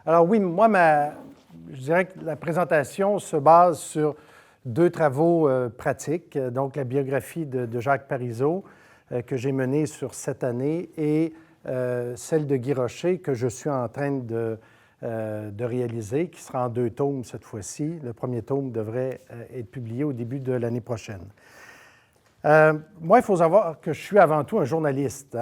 Alors oui, moi, je dirais que la présentation se base sur deux travaux pratiques, donc la biographie de Jacques Parizeau que j'ai menée sur 7 années et celle de Guy Rocher que je suis en train de réaliser, qui sera en 2 tomes cette fois-ci. Le premier tome devrait être publié au début de l'année prochaine. Moi, il faut savoir que je suis avant tout un journaliste.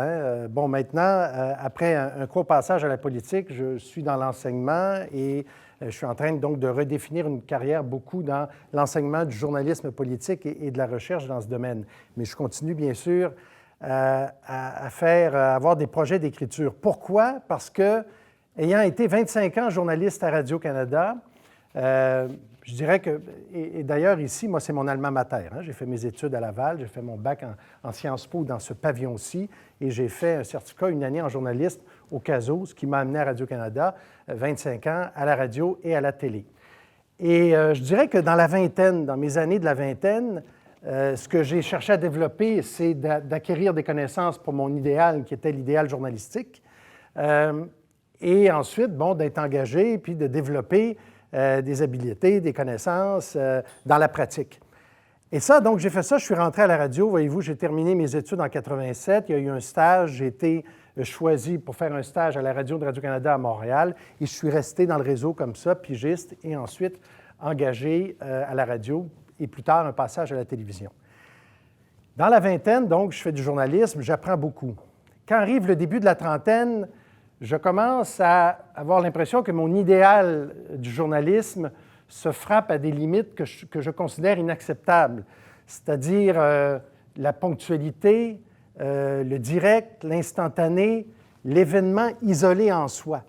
Bon, maintenant, après un court passage à la politique, je suis dans l'enseignement et je suis en train donc de redéfinir une carrière beaucoup dans l'enseignement du journalisme politique et de la recherche dans ce domaine. Mais je continue, bien sûr, à avoir des projets d'écriture. Pourquoi? Parce que, ayant été 25 ans journaliste à Radio-Canada, je dirais que, et d'ailleurs ici, moi, c'est mon alma mater. J'ai fait mes études à Laval, j'ai fait mon bac en Sciences Po dans ce pavillon-ci, et j'ai fait un certificat une année en journaliste au CASO, ce qui m'a amené à Radio-Canada, 25 ans à la radio et à la télé. Et je dirais que dans la vingtaine, dans mes années de la vingtaine, ce que j'ai cherché à développer, c'est d'acquérir des connaissances pour mon idéal, qui était l'idéal journalistique, et ensuite, bon, d'être engagé, puis de développer des habiletés, des connaissances dans la pratique. Et ça, donc, j'ai fait ça, je suis rentré à la radio. Voyez-vous, j'ai terminé mes études en 87. Il y a eu un stage, j'ai été choisi pour faire un stage à la radio de Radio-Canada à Montréal et je suis resté dans le réseau comme ça, pigiste, et ensuite engagé à la radio et plus tard un passage à la télévision. Dans la vingtaine, donc, je fais du journalisme, j'apprends beaucoup. Quand arrive le début de la trentaine, je commence à avoir l'impression que mon idéal du journalisme se frappe à des limites que je considère inacceptables, c'est-à-dire la ponctualité, le direct, l'instantané, l'événement isolé en soi.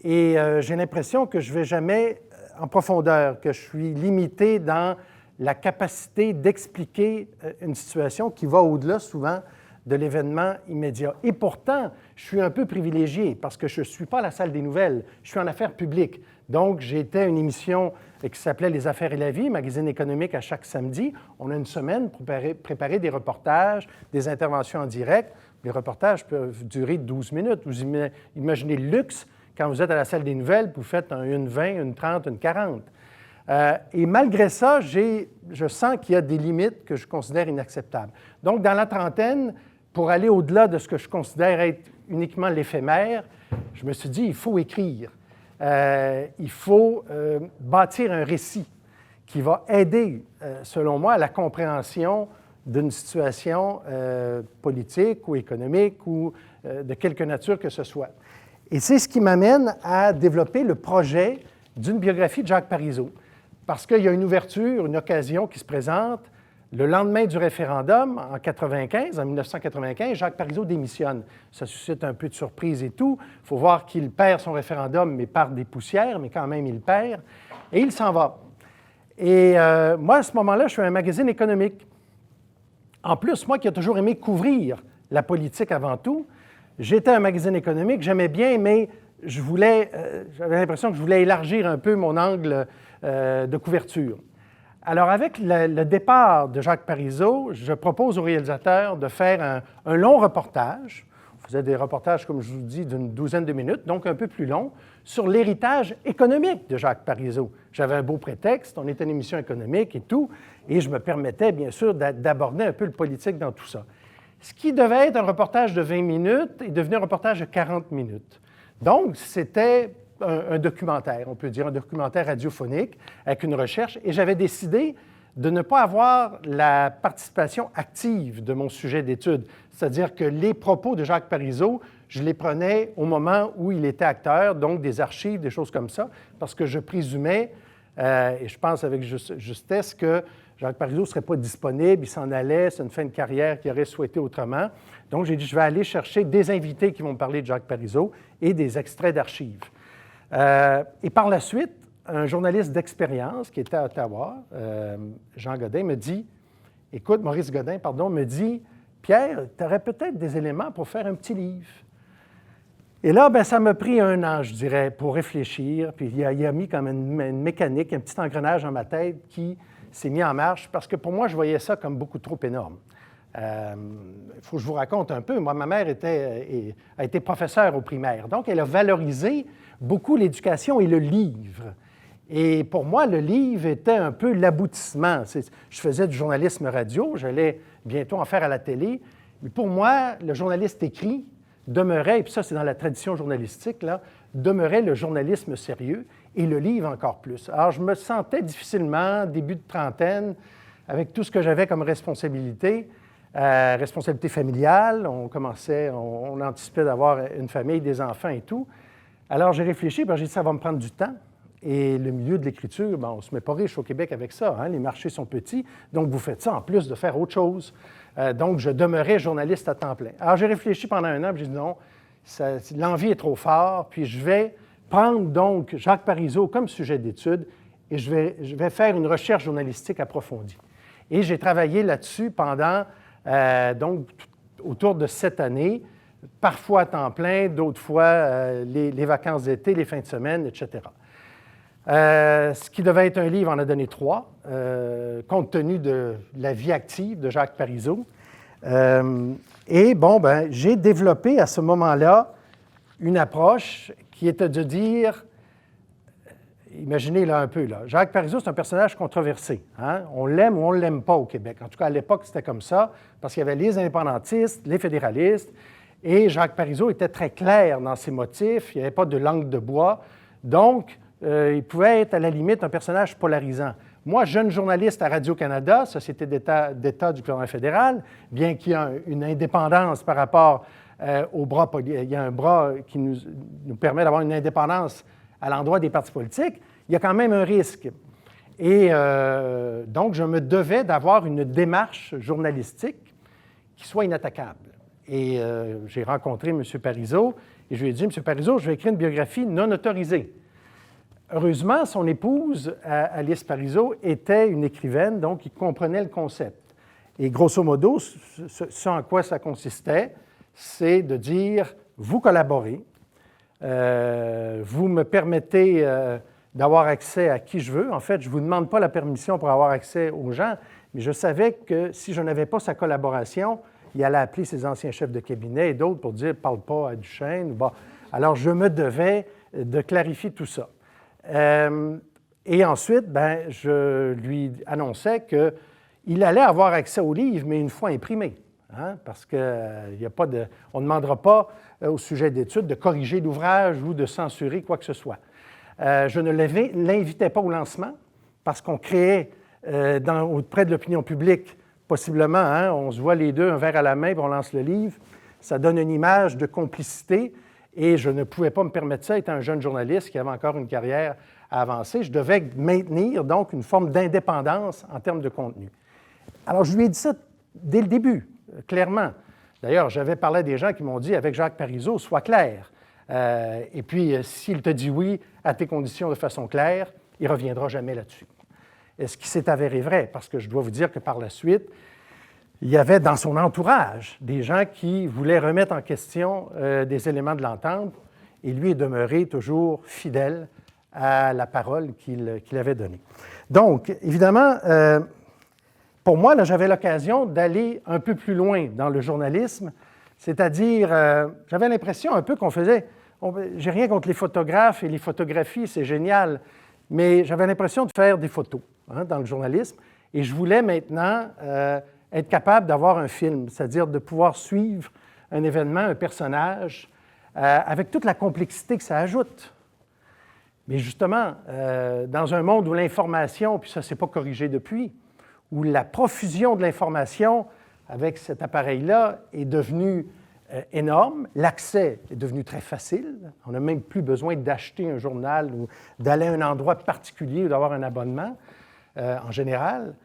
Et j'ai l'impression que je ne vais jamais en profondeur, que je suis limité dans la capacité d'expliquer une situation qui va au-delà souvent de l'événement immédiat. Et pourtant, je suis un peu privilégié parce que je ne suis pas à la salle des nouvelles, je suis en affaires publiques. Donc, j'étais à une émission qui s'appelait Les Affaires et la vie, magazine économique à chaque samedi. On a une semaine pour préparer des reportages, des interventions en direct. Les reportages peuvent durer 12 minutes. Vous imaginez le luxe quand vous êtes à la salle des nouvelles, vous faites une 20, une 30, une 40. Et malgré ça, je sens qu'il y a des limites que je considère inacceptables. Donc, dans la trentaine, pour aller au-delà de ce que je considère être uniquement l'éphémère, je me suis dit, il faut écrire. Il faut bâtir un récit qui va aider, selon moi, à la compréhension d'une situation politique ou économique ou de quelque nature que ce soit. Et c'est ce qui m'amène à développer le projet d'une biographie de Jacques Parizeau. Parce qu'il y a une ouverture, une occasion qui se présente. Le lendemain du référendum, en 1995, Jacques Parizeau démissionne. Ça suscite un peu de surprise et tout. Il faut voir qu'il perd son référendum, mais par des poussières, mais quand même, il perd. Et il s'en va. Et moi, à ce moment-là, je suis un magazine économique. En plus, moi qui ai toujours aimé couvrir la politique avant tout, j'étais un magazine économique, j'aimais bien, mais j'avais l'impression que je voulais élargir un peu mon angle de couverture. Alors, avec le départ de Jacques Parizeau, je propose au réalisateur de faire un long reportage. On faisait des reportages, comme je vous dis, d'une douzaine de minutes, donc un peu plus long, sur l'héritage économique de Jacques Parizeau. J'avais un beau prétexte, on était une émission économique et tout, et je me permettais, bien sûr, d'aborder un peu le politique dans tout ça. Ce qui devait être un reportage de 20 minutes est devenu un reportage de 40 minutes. Donc, c'était un documentaire, on peut dire un documentaire radiophonique avec une recherche, et j'avais décidé de ne pas avoir la participation active de mon sujet d'étude, c'est-à-dire que les propos de Jacques Parizeau, je les prenais au moment où il était acteur, donc des archives, des choses comme ça, parce que je présumais, et je pense avec justesse, que Jacques Parizeau ne serait pas disponible, il s'en allait, c'est une fin de carrière qu'il aurait souhaité autrement. Donc, j'ai dit, je vais aller chercher des invités qui vont me parler de Jacques Parizeau et des extraits d'archives. Et par la suite, un journaliste d'expérience qui était à Ottawa, Jean Godin, Maurice Godin, me dit, Pierre, tu aurais peut-être des éléments pour faire un petit livre. Et là, bien, ça m'a pris 1 an, je dirais, pour réfléchir. Puis il a mis comme une mécanique, un petit engrenage dans ma tête qui s'est mis en marche, parce que pour moi, je voyais ça comme beaucoup trop énorme. Il faut que je vous raconte un peu. Moi, ma mère a été professeure au primaire, donc elle a valorisé beaucoup l'éducation et le livre. Et pour moi, le livre était un peu l'aboutissement. Je faisais du journalisme radio, j'allais bientôt en faire à la télé, mais pour moi, le journaliste écrit demeurait, et puis ça c'est dans la tradition journalistique, là, demeurait le journalisme sérieux et le livre encore plus. Alors je me sentais difficilement, début de trentaine, avec tout ce que j'avais comme responsabilité, responsabilité familiale, on anticipait d'avoir une famille, des enfants et tout. Alors j'ai réfléchi, j'ai dit ça va me prendre du temps. Et le milieu de l'écriture, on ne se met pas riche au Québec avec ça, hein? Les marchés sont petits, donc vous faites ça en plus de faire autre chose. Donc je demeurais journaliste à temps plein. Alors j'ai réfléchi pendant un an, puis j'ai dit non, l'envie est trop forte, puis je vais prendre donc Jacques Parizeau comme sujet d'étude et je vais faire une recherche journalistique approfondie. Et j'ai travaillé là-dessus pendant, donc, autour de 7 années, parfois à temps plein, d'autres fois les vacances d'été, les fins de semaine, etc. Ce qui devait être un livre en a donné 3, compte tenu de la vie active de Jacques Parizeau. J'ai développé à ce moment-là une approche qui était de dire, imaginez là un peu, Jacques Parizeau, c'est un personnage controversé. Hein? On l'aime ou on ne l'aime pas au Québec. En tout cas, à l'époque, c'était comme ça, parce qu'il y avait les indépendantistes, les fédéralistes, et Jacques Parizeau était très clair dans ses motifs, il n'y avait pas de langue de bois. Donc, il pouvait être à la limite un personnage polarisant. Moi, jeune journaliste à Radio-Canada, Société d'État du gouvernement fédéral, bien qu'il y ait une indépendance par rapport au bras politique, il y a un bras qui nous permet d'avoir une indépendance à l'endroit des partis politiques, il y a quand même un risque. Et donc, je me devais d'avoir une démarche journalistique qui soit inattaquable. Et j'ai rencontré M. Parizeau et je lui ai dit, M. Parizeau, je vais écrire une biographie non autorisée. Heureusement, son épouse, Alice Parizeau, était une écrivaine, donc il comprenait le concept. Et grosso modo, ce en quoi ça consistait, c'est de dire, vous collaborez, vous me permettez d'avoir accès à qui je veux. En fait, je ne vous demande pas la permission pour avoir accès aux gens, mais je savais que si je n'avais pas sa collaboration, il allait appeler ses anciens chefs de cabinet et d'autres pour dire « parle pas à Duchesne ». Bon. Alors, je me devais de clarifier tout ça. Et ensuite, je lui annonçais qu'il allait avoir accès au livre, mais une fois imprimé, hein, parce qu'on ne demandera pas au sujet d'étude de corriger l'ouvrage ou de censurer quoi que ce soit. Je ne l'invitais pas au lancement, parce qu'on créait auprès de l'opinion publique, possiblement, hein, on se voit les deux, un verre à la main, puis on lance le livre. Ça donne une image de complicité. Et je ne pouvais pas me permettre ça, étant un jeune journaliste qui avait encore une carrière à avancer. Je devais maintenir donc une forme d'indépendance en termes de contenu. Alors, je lui ai dit ça dès le début, clairement. D'ailleurs, j'avais parlé à des gens qui m'ont dit, avec Jacques Parizeau, sois clair. Et puis, s'il te dit oui à tes conditions de façon claire, il ne reviendra jamais là-dessus. Et ce qui s'est avéré vrai, parce que je dois vous dire que par la suite, il y avait dans son entourage des gens qui voulaient remettre en question des éléments de l'entente, et lui est demeuré toujours fidèle à la parole qu'il avait donnée. Donc, évidemment, pour moi, là, j'avais l'occasion d'aller un peu plus loin dans le journalisme, c'est-à-dire, j'avais l'impression un peu qu'on faisait, j'ai rien contre les photographes et les photographies, c'est génial, mais j'avais l'impression de faire des photos dans le journalisme, et je voulais maintenant être capable d'avoir un film, c'est-à-dire de pouvoir suivre un événement, un personnage, avec toute la complexité que ça ajoute. Mais justement, dans un monde où l'information, puis ça ne s'est pas corrigé depuis, où la profusion de l'information avec cet appareil-là est devenue énorme, l'accès est devenu très facile, on n'a même plus besoin d'acheter un journal ou d'aller à un endroit particulier ou d'avoir un abonnement en général.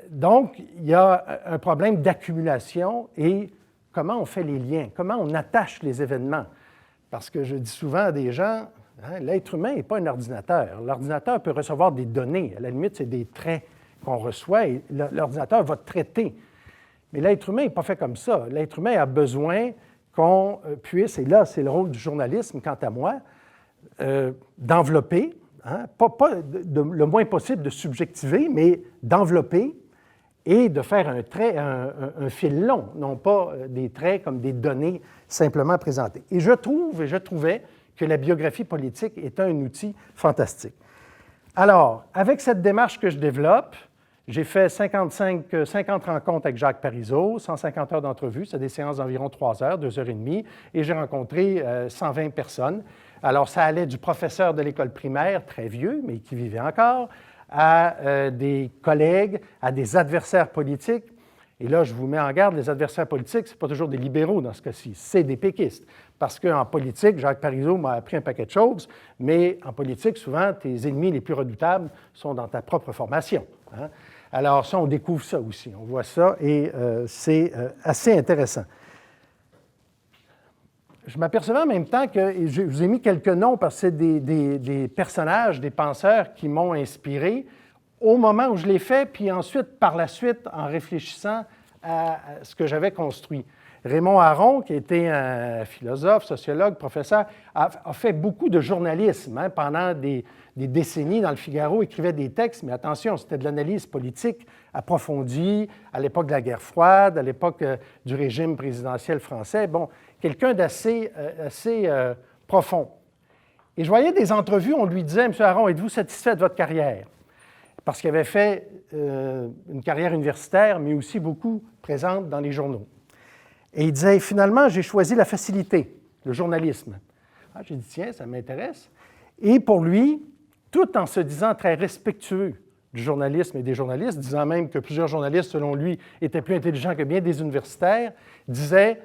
Donc, il y a un problème d'accumulation et comment on fait les liens, comment on attache les événements. Parce que je dis souvent à des gens, hein, l'être humain n'est pas un ordinateur. L'ordinateur peut recevoir des données. À la limite, c'est des traits qu'on reçoit et l'ordinateur va traiter. Mais l'être humain n'est pas fait comme ça. L'être humain a besoin qu'on puisse, et là, c'est le rôle du journalisme, quant à moi, d'envelopper, hein, pas le moins possible de subjectiver, mais d'envelopper et de faire un fil long, non pas des traits comme des données simplement présentées. Et je trouvais que la biographie politique est un outil fantastique. Alors, avec cette démarche que je développe, j'ai fait 50 rencontres avec Jacques Parizeau, 150 heures d'entrevue, c'est des séances d'environ 3 heures, 2 heures et demie, et j'ai rencontré 120 personnes. Alors, ça allait du professeur de l'école primaire, très vieux, mais qui vivait encore, à des collègues, à des adversaires politiques. Et là, je vous mets en garde, les adversaires politiques, ce n'est pas toujours des libéraux dans ce cas-ci, c'est des péquistes. Parce qu'en politique, Jacques Parizeau m'a appris un paquet de choses, mais en politique, souvent, tes ennemis les plus redoutables sont dans ta propre formation. Hein? Alors ça, on découvre ça aussi, on voit ça, et c'est assez intéressant. Je m'apercevais en même temps que, je vous ai mis quelques noms parce que c'est des personnages, des penseurs qui m'ont inspiré au moment où je l'ai fait, puis ensuite, par la suite, en réfléchissant à ce que j'avais construit. Raymond Aron, qui était un philosophe, sociologue, professeur, a fait beaucoup de journalisme. Hein, pendant des décennies, dans le Figaro, écrivait des textes, mais attention, c'était de l'analyse politique approfondie à l'époque de la guerre froide, à l'époque du régime présidentiel français. Bon, quelqu'un d'assez profond. Et je voyais des entrevues, on lui disait, « M. Aron, êtes-vous satisfait de votre carrière? » Parce qu'il avait fait une carrière universitaire, mais aussi beaucoup présente dans les journaux. Et il disait, finalement, j'ai choisi la facilité, le journalisme. Ah, j'ai dit, tiens, ça m'intéresse. Et pour lui, tout en se disant très respectueux du journalisme et des journalistes, disant même que plusieurs journalistes, selon lui, étaient plus intelligents que bien des universitaires, disait,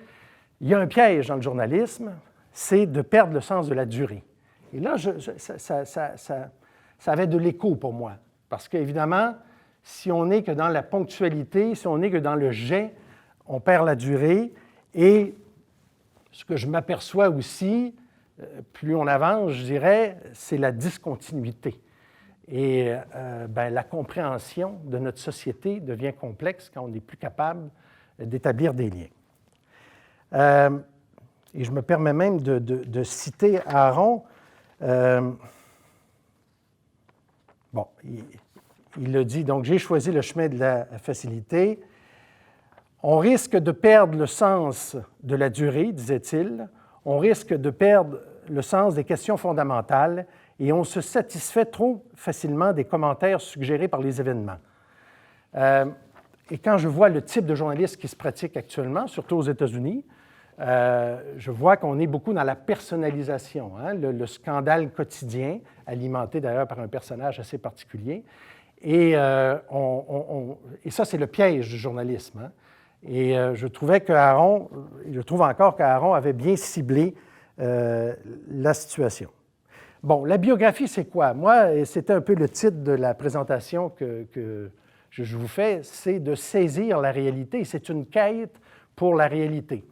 il y a un piège dans le journalisme, c'est de perdre le sens de la durée. Et là, ça avait de l'écho pour moi. Parce qu'évidemment, si on n'est que dans la ponctualité, si on n'est que dans le jet, on perd la durée. Et ce que je m'aperçois aussi, plus on avance, je dirais, c'est la discontinuité. Et la compréhension de notre société devient complexe quand on n'est plus capable d'établir des liens. Et je me permets même de citer Aron. Il le dit, donc j'ai choisi le chemin de la facilité. On risque de perdre le sens de la durée, disait-il. On risque de perdre le sens des questions fondamentales et on se satisfait trop facilement des commentaires suggérés par les événements. Et quand je vois le type de journaliste qui se pratique actuellement, surtout aux États-Unis, je vois qu'on est beaucoup dans la personnalisation, hein, le scandale quotidien, alimenté d'ailleurs par un personnage assez particulier. Et ça, c'est le piège du journalisme. Hein. Et je trouvais qu'Aaron, je trouve encore qu'Aaron avait bien ciblé la situation. Bon, la biographie, c'est quoi? Moi, c'était un peu le titre de la présentation que je vous fais, c'est de saisir la réalité. C'est une quête pour la réalité.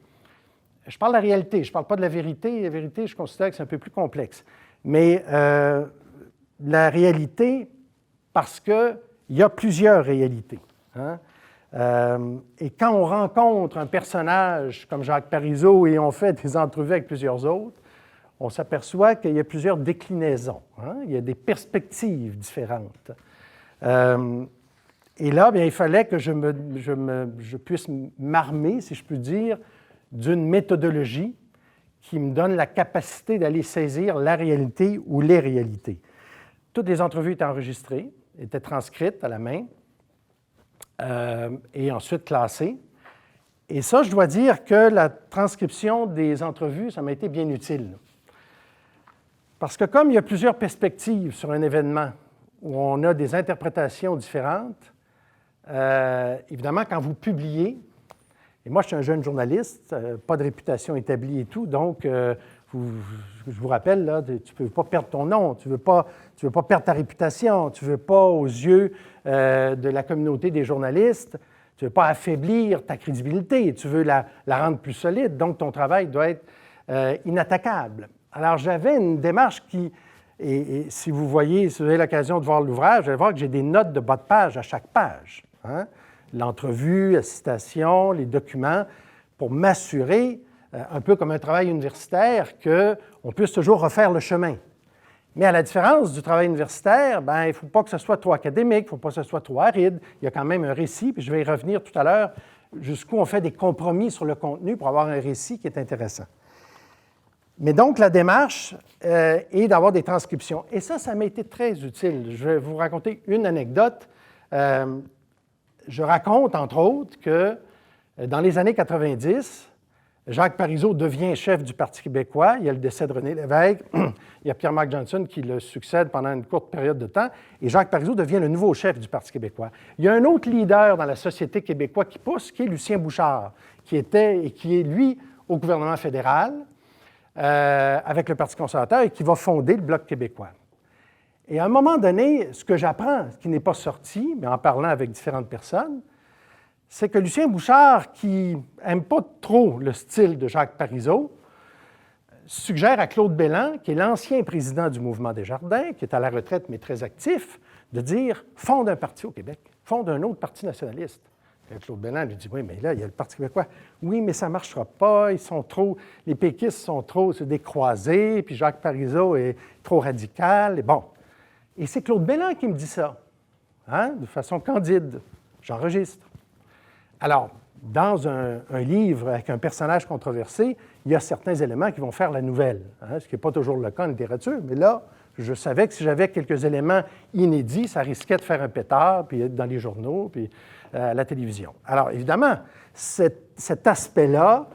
Je parle de la réalité, je ne parle pas de la vérité. La vérité, je considère que c'est un peu plus complexe. Mais la réalité, parce qu'il y a plusieurs réalités. Hein? Et quand on rencontre un personnage comme Jacques Parizeau et on fait des entrevues avec plusieurs autres, on s'aperçoit qu'il y a plusieurs déclinaisons. Hein? Il y a des perspectives différentes. Et là, bien, il fallait que je puisse m'armer, si je puis dire, d'une méthodologie qui me donne la capacité d'aller saisir la réalité ou les réalités. Toutes les entrevues étaient enregistrées, étaient transcrites à la main et ensuite classées. Et ça, je dois dire que la transcription des entrevues, ça m'a été bien utile. Parce que comme il y a plusieurs perspectives sur un événement où on a des interprétations différentes, évidemment, quand vous publiez, et moi, je suis un jeune journaliste, pas de réputation établie et tout, donc je vous rappelle, là, tu ne veux pas perdre ton nom, tu ne veux pas perdre ta réputation, tu ne veux pas, aux yeux de la communauté des journalistes, tu ne veux pas affaiblir ta crédibilité, tu veux la rendre plus solide, donc ton travail doit être inattaquable. Alors, j'avais une démarche qui, et si vous avez l'occasion de voir l'ouvrage, vous allez voir que j'ai des notes de bas de page à chaque page. Hein? L'entrevue, la citation, les documents, pour m'assurer, un peu comme un travail universitaire, qu'on puisse toujours refaire le chemin. Mais à la différence du travail universitaire, il ne faut pas que ce soit trop académique, il ne faut pas que ce soit trop aride. Il y a quand même un récit, puis je vais y revenir tout à l'heure, jusqu'où on fait des compromis sur le contenu pour avoir un récit qui est intéressant. Mais donc, la démarche est d'avoir des transcriptions. Et ça m'a été très utile. Je vais vous raconter une anecdote. Je raconte, entre autres, que dans les années 90, Jacques Parizeau devient chef du Parti québécois. Il y a le décès de René Lévesque. Il y a Pierre-Marc Johnson qui le succède pendant une courte période de temps. Et Jacques Parizeau devient le nouveau chef du Parti québécois. Il y a un autre leader dans la société québécoise qui pousse, qui est Lucien Bouchard, qui était et qui est, lui, au gouvernement fédéral, avec le Parti conservateur, et qui va fonder le Bloc québécois. Et à un moment donné, ce que j'apprends, ce qui n'est pas sorti, mais en parlant avec différentes personnes, c'est que Lucien Bouchard, qui n'aime pas trop le style de Jacques Parizeau, suggère à Claude Belland, qui est l'ancien président du Mouvement Desjardins, qui est à la retraite mais très actif, de dire « fonde un parti au Québec, fonde un autre parti nationaliste ». Claude Belland lui dit « oui, mais là, il y a le Parti québécois. Oui, mais ça ne marchera pas, ils sont trop, les péquistes sont trop des croisés, puis Jacques Parizeau est trop radical. » Et bon. Et c'est Claude Belland qui me dit ça, de façon candide. J'enregistre. Alors, dans un livre avec un personnage controversé, il y a certains éléments qui vont faire la nouvelle, ce qui n'est pas toujours le cas en littérature, mais là, je savais que si j'avais quelques éléments inédits, ça risquait de faire un pétard, puis être dans les journaux, puis à la télévision. Alors, évidemment, cet aspect-là,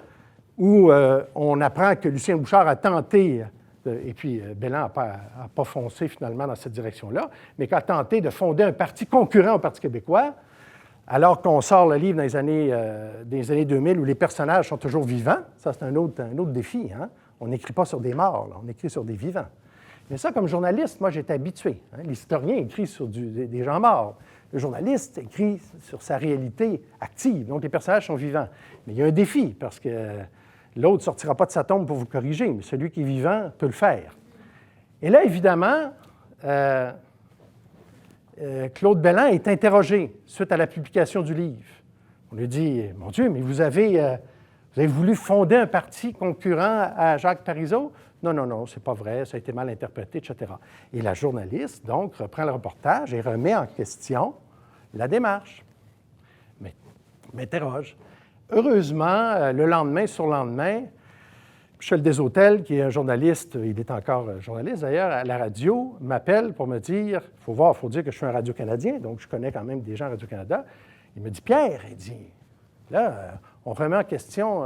où on apprend que Lucien Bouchard a tenté, et puis Belland n'a pas foncé finalement dans cette direction-là, mais qu'a tenté de fonder un parti concurrent au Parti québécois, alors qu'on sort le livre dans les années 2000 où les personnages sont toujours vivants. Ça, c'est un autre défi. On n'écrit pas sur des morts, là, on écrit sur des vivants. Mais ça, comme journaliste, moi, j'étais habitué. L'historien écrit sur des gens morts. Le journaliste écrit sur sa réalité active. Donc, les personnages sont vivants. Mais il y a un défi, parce que l'autre ne sortira pas de sa tombe pour vous corriger, mais celui qui est vivant peut le faire. Et là, évidemment, Claude Belland est interrogé suite à la publication du livre. On lui dit « Mon Dieu, mais vous avez voulu fonder un parti concurrent à Jacques Parizeau? » « Non, c'est pas vrai, ça a été mal interprété, etc. » Et la journaliste, donc, reprend le reportage et remet en question la démarche. Mais m'interroge. Heureusement, le lendemain, sur le lendemain, Michel Deshôtels, qui est un journaliste, il est encore journaliste d'ailleurs, à la radio, m'appelle pour me dire, il faut dire que je suis un Radio-Canadien, donc je connais quand même des gens à Radio-Canada. Il me dit, Pierre, il dit, là, on remet en question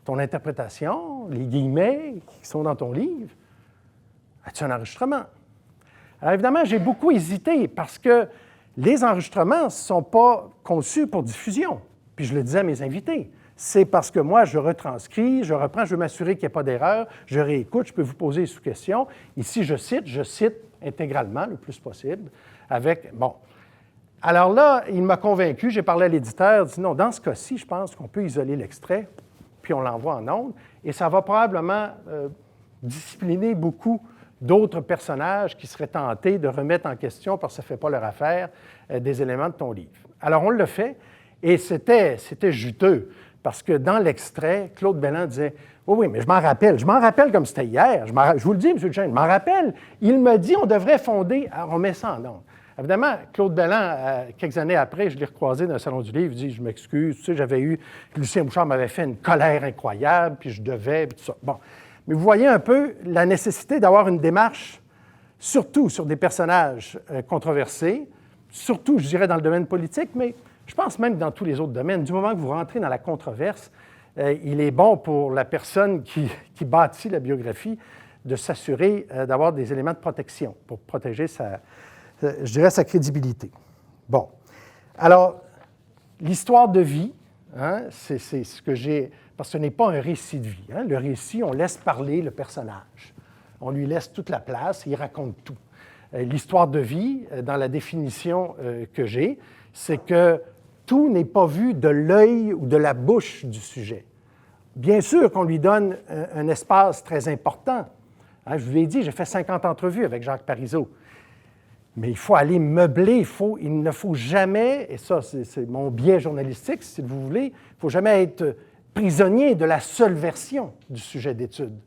ton interprétation, les guillemets qui sont dans ton livre. As-tu un enregistrement? Alors évidemment, j'ai beaucoup hésité parce que les enregistrements ne sont pas conçus pour diffusion. Puis je le disais à mes invités. C'est parce que moi, je retranscris, je reprends, je veux m'assurer qu'il n'y a pas d'erreur, je réécoute, je peux vous poser des sous-questions. Ici, je cite intégralement le plus possible avec... Bon. Alors là, il m'a convaincu, j'ai parlé à l'éditeur, dit non, dans ce cas-ci, je pense qu'on peut isoler l'extrait, puis on l'envoie en ondes, et ça va probablement discipliner beaucoup d'autres personnages qui seraient tentés de remettre en question, parce que ça ne fait pas leur affaire, des éléments de ton livre. Alors, on le fait, et c'était juteux. Parce que dans l'extrait, Claude Belland disait « Oui, mais je m'en rappelle comme c'était hier. Je vous le dis, M. Duchesne, je m'en rappelle. Il m'a dit on devrait fonder... » Alors, on met ça en ondes. Évidemment, Claude Belland, quelques années après, je l'ai recroisé dans le Salon du Livre, il dit « Je m'excuse, tu sais, j'avais eu... Lucien Bouchard m'avait fait une colère incroyable, puis je devais... » puis tout ça. Bon. Mais vous voyez un peu la nécessité d'avoir une démarche, surtout sur des personnages controversés, surtout, je dirais, dans le domaine politique, mais... Je pense même dans tous les autres domaines. Du moment que vous rentrez dans la controverse, il est bon pour la personne qui bâtit la biographie de s'assurer d'avoir des éléments de protection pour protéger sa crédibilité. Bon. Alors, l'histoire de vie, c'est ce que j'ai... Parce que ce n'est pas un récit de vie. Le récit, on laisse parler le personnage. On lui laisse toute la place, il raconte tout. L'histoire de vie, dans la définition que j'ai, c'est que tout n'est pas vu de l'œil ou de la bouche du sujet. Bien sûr qu'on lui donne un espace très important. Je vous l'ai dit, j'ai fait 50 entrevues avec Jacques Parizeau. Mais il faut aller meubler, il ne faut jamais, et ça c'est mon biais journalistique si vous voulez, il ne faut jamais être prisonnier de la seule version du sujet d'étude.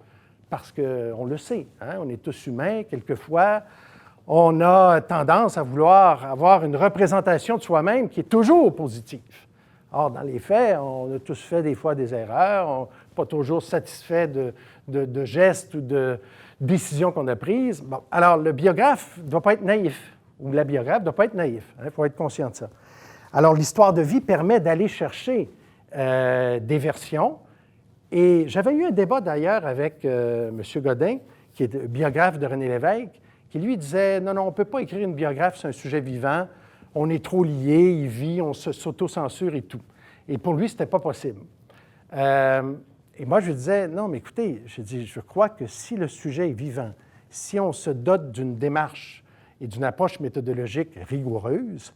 parce qu'on le sait, hein, on est tous humains, quelquefois, on a tendance à vouloir avoir une représentation de soi-même qui est toujours positive. Or, dans les faits, on a tous fait des fois des erreurs, on n'est pas toujours satisfait de gestes ou de décisions qu'on a prises. Bon, alors, le biographe ne doit pas être naïf, ou la biographe ne doit pas être naïf. Il faut être conscient de ça. Alors, l'histoire de vie permet d'aller chercher des versions. Et j'avais eu un débat d'ailleurs avec M. Godin, qui est biographe de René Lévesque, qui lui disait « Non, on ne peut pas écrire une biographe sur un sujet vivant. On est trop lié, il vit, on s'auto-censure et tout. » Et pour lui, ce n'était pas possible. Et moi, je lui disais « Non, mais écoutez, je crois que si le sujet est vivant, si on se dote d'une démarche et d'une approche méthodologique rigoureuse,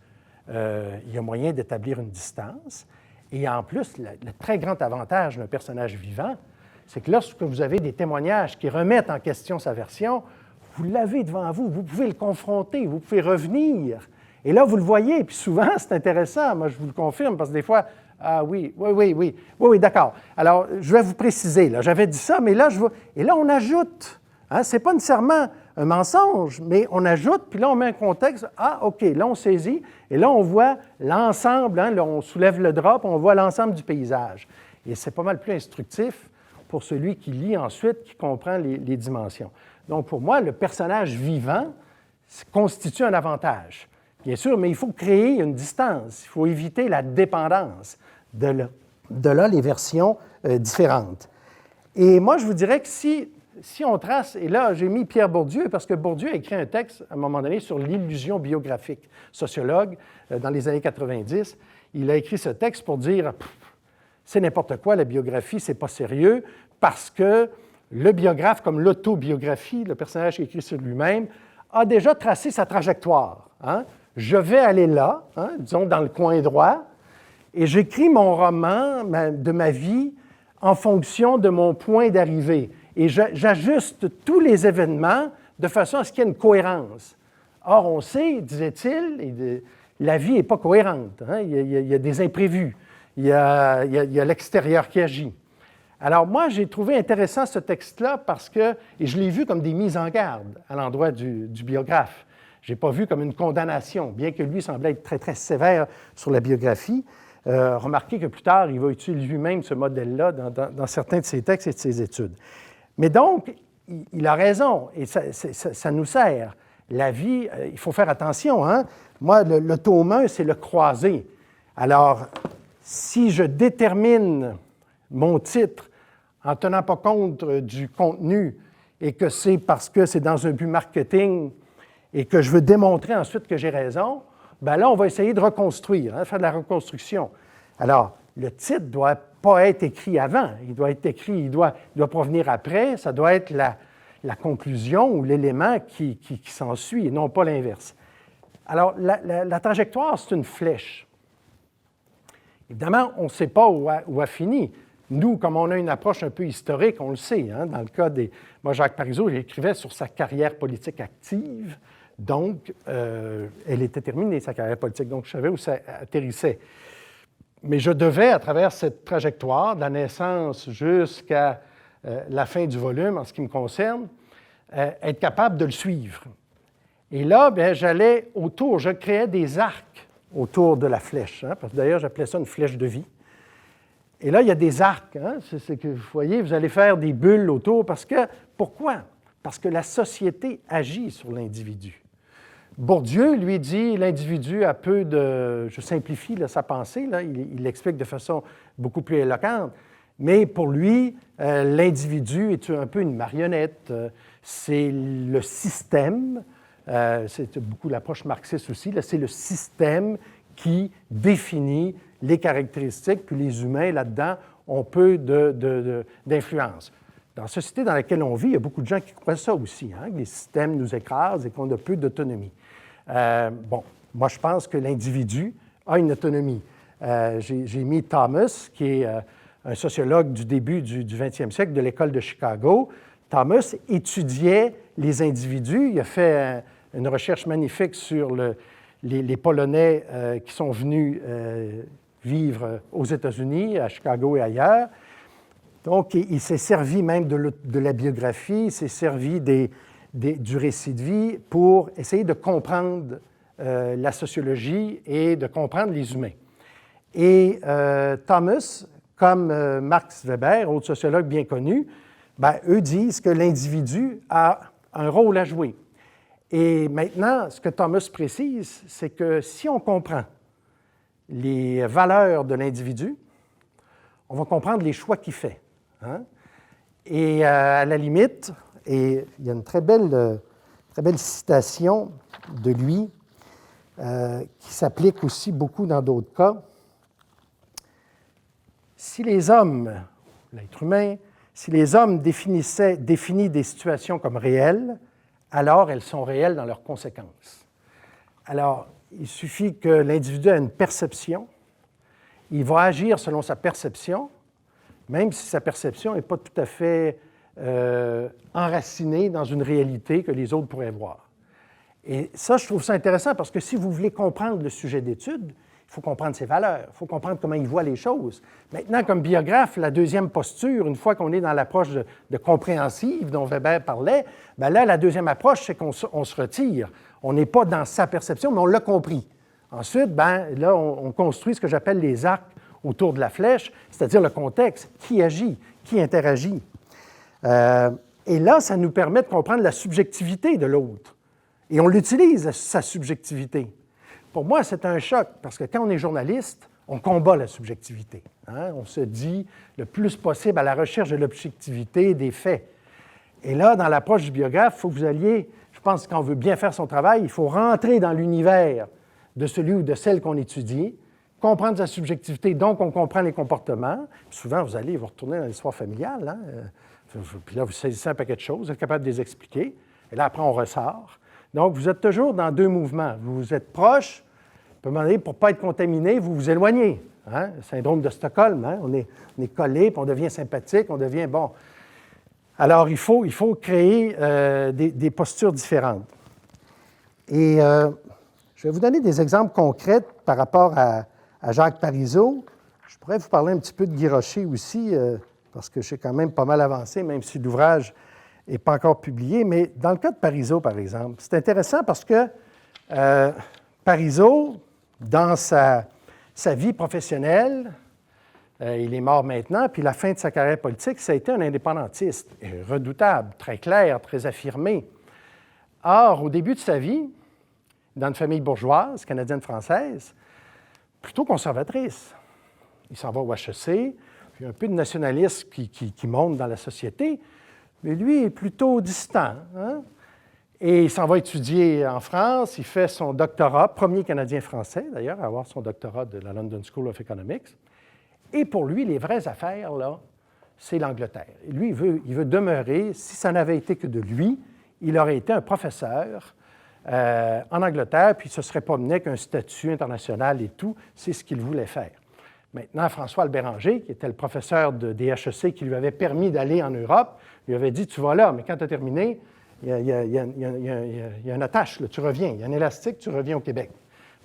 il y a moyen d'établir une distance. Et en plus, le très grand avantage d'un personnage vivant, c'est que lorsque vous avez des témoignages qui remettent en question sa version, vous l'avez devant vous, vous pouvez le confronter, vous pouvez revenir. Et là, vous le voyez, puis souvent, c'est intéressant, moi je vous le confirme, parce que des fois, ah oui, d'accord. Alors, je vais vous préciser, là, j'avais dit ça, mais là, et là, on ajoute. Hein, ce n'est pas nécessairement un mensonge, mais on ajoute, puis là, on met un contexte. Ah, OK, là, on saisit, et là, on voit l'ensemble, hein, là, on soulève le drap, puis on voit l'ensemble du paysage. Et c'est pas mal plus instructif pour celui qui lit ensuite, qui comprend les dimensions. Donc, pour moi, le personnage vivant constitue un avantage, bien sûr, mais il faut créer une distance, il faut éviter la dépendance. De là les versions différentes. Et moi, je vous dirais que si on trace, et là, j'ai mis Pierre Bourdieu, parce que Bourdieu a écrit un texte, à un moment donné, sur l'illusion biographique. Sociologue, dans les années 90, il a écrit ce texte pour dire « c'est n'importe quoi, la biographie, c'est pas sérieux, parce que le biographe, comme l'autobiographie, le personnage qui écrit sur lui-même, a déjà tracé sa trajectoire. Hein? Je vais aller là, hein, disons dans le coin droit, et j'écris mon roman de ma vie en fonction de mon point d'arrivée. Et j'ajuste tous les événements de façon à ce qu'il y ait une cohérence. Or, on sait, disait-il, la vie n'est pas cohérente. Hein? Il y a des imprévus. Il y a l'extérieur qui agit. Alors, moi, j'ai trouvé intéressant ce texte-là parce que, et je l'ai vu comme des mises en garde à l'endroit du biographe. Je n'ai pas vu comme une condamnation, bien que lui semblait être très, très sévère sur la biographie. Remarquez que plus tard, il va utiliser lui-même ce modèle-là dans certains de ses textes et de ses études. Mais donc, il a raison, et ça nous sert. La vie, il faut faire attention. Hein? Moi, le tome 1, c'est le croisé. Alors, si je détermine mon titre en ne tenant pas compte du contenu et que c'est parce que c'est dans un but marketing et que je veux démontrer ensuite que j'ai raison, bien là, on va essayer de reconstruire, hein, faire de la reconstruction. Alors, le titre ne doit pas être écrit avant, il doit être écrit, il doit provenir après, ça doit être la conclusion ou l'élément qui s'ensuit, et non pas l'inverse. Alors, la trajectoire, c'est une flèche. Évidemment, on ne sait pas où a fini. Nous, comme on a une approche un peu historique, on le sait. Hein, dans le cas des... Moi, Jacques Parizeau, j'écrivais sur sa carrière politique active. Donc, elle était terminée, sa carrière politique. Donc, je savais où ça atterrissait. Mais je devais, à travers cette trajectoire, de la naissance jusqu'à la fin du volume, en ce qui me concerne, être capable de le suivre. Et là, bien, j'allais autour, je créais des arcs autour de la flèche. Hein, parce que d'ailleurs, j'appelais ça une flèche de vie. Et là, il y a des arcs. Hein, c'est que, vous voyez, vous allez faire des bulles autour. Pourquoi? Parce que la société agit sur l'individu. Bourdieu, lui, dit l'individu a peu de... Je simplifie là, sa pensée, là, il l'explique de façon beaucoup plus éloquente, mais pour lui, l'individu est un peu une marionnette. C'est le système, c'est beaucoup l'approche marxiste aussi, là, c'est le système qui définit les caractéristiques, puis les humains, là-dedans, ont peu d'influence. Dans la société dans laquelle on vit, il y a beaucoup de gens qui croient ça aussi, hein, que les systèmes nous écrasent et qu'on a peu d'autonomie. Bon, moi, je pense que l'individu a une autonomie. J'ai mis Thomas, qui est un sociologue du début du 20e siècle de l'École de Chicago. Thomas étudiait les individus. Il a fait une recherche magnifique sur les Polonais qui sont venus vivre aux États-Unis, à Chicago et ailleurs. Donc, il s'est servi même de la biographie, il s'est servi du récit de vie pour essayer de comprendre la sociologie et de comprendre les humains. Et Thomas, comme Max Weber, autre sociologue bien connu, eux disent que l'individu a un rôle à jouer. Et maintenant, ce que Thomas précise, c'est que si on comprend les valeurs de l'individu, on va comprendre les choix qu'il fait. Hein? Et à la limite, et il y a une très belle citation de lui qui s'applique aussi beaucoup dans d'autres cas. Si les hommes, l'être humain, si les hommes définissent des situations comme réelles, alors elles sont réelles dans leurs conséquences. Alors, il suffit que l'individu ait une perception, il va agir selon sa perception, même si sa perception n'est pas tout à fait enracinée dans une réalité que les autres pourraient voir. Et ça, je trouve ça intéressant parce que si vous voulez comprendre le sujet d'étude, il faut comprendre ses valeurs, il faut comprendre comment il voit les choses. Maintenant, comme biographe, la deuxième posture, une fois qu'on est dans l'approche de compréhensive dont Weber parlait, bien là, la deuxième approche, c'est qu'on se retire. On n'est pas dans sa perception, mais on l'a compris. Ensuite, bien, là, on construit ce que j'appelle les arcs autour de la flèche, c'est-à-dire le contexte, qui agit, qui interagit. Et là, ça nous permet de comprendre la subjectivité de l'autre. Et on l'utilise, sa subjectivité. Pour moi, c'est un choc, parce que quand on est journaliste, on combat la subjectivité. Hein? On se dit le plus possible à la recherche de l'objectivité des faits. Et là, dans l'approche du biographe, il faut que vous alliez, je pense que quand on veut bien faire son travail, il faut rentrer dans l'univers de celui ou de celle qu'on étudie, comprendre sa subjectivité, donc on comprend les comportements. Puis souvent, vous allez vous retourner dans l'histoire familiale. Hein? Puis là, vous saisissez un paquet de choses, vous êtes capable de les expliquer. Et là, après, on ressort. Donc, vous êtes toujours dans deux mouvements. Vous êtes proche, à un moment donné, pour ne pas être contaminé, vous vous éloignez. Hein? Le syndrome de Stockholm, hein? On est collé, puis on devient sympathique, on devient bon. Alors, il faut créer des postures différentes. Et je vais vous donner des exemples concrets par rapport à Jacques Parizeau. Je pourrais vous parler un petit peu de Guy Rocher aussi, parce que je suis quand même pas mal avancé, même si l'ouvrage n'est pas encore publié. Mais dans le cas de Parizeau, par exemple, c'est intéressant parce que Parizeau, dans sa vie professionnelle, il est mort maintenant, puis la fin de sa carrière politique, ça a été un indépendantiste, redoutable, très clair, très affirmé. Or, au début de sa vie, dans une famille bourgeoise, canadienne-française, plutôt conservatrice. Il s'en va au HEC, puis un peu de nationalisme qui monte dans la société, mais lui est plutôt distant. Hein? Et il s'en va étudier en France, il fait son doctorat, premier Canadien-Français d'ailleurs, à avoir son doctorat de la London School of Economics. Et pour lui, les vraies affaires, là, c'est l'Angleterre. Et lui, il veut demeurer, si ça n'avait été que de lui, il aurait été un professeur en Angleterre, puis il ne se serait pas mené avec un statut international et tout. C'est ce qu'il voulait faire. Maintenant, François Béranger, qui était le professeur des HEC qui lui avait permis d'aller en Europe, lui avait dit « Tu vas là, mais quand tu as terminé, il y a une attache, là, tu reviens. Il y a un élastique, tu reviens au Québec. »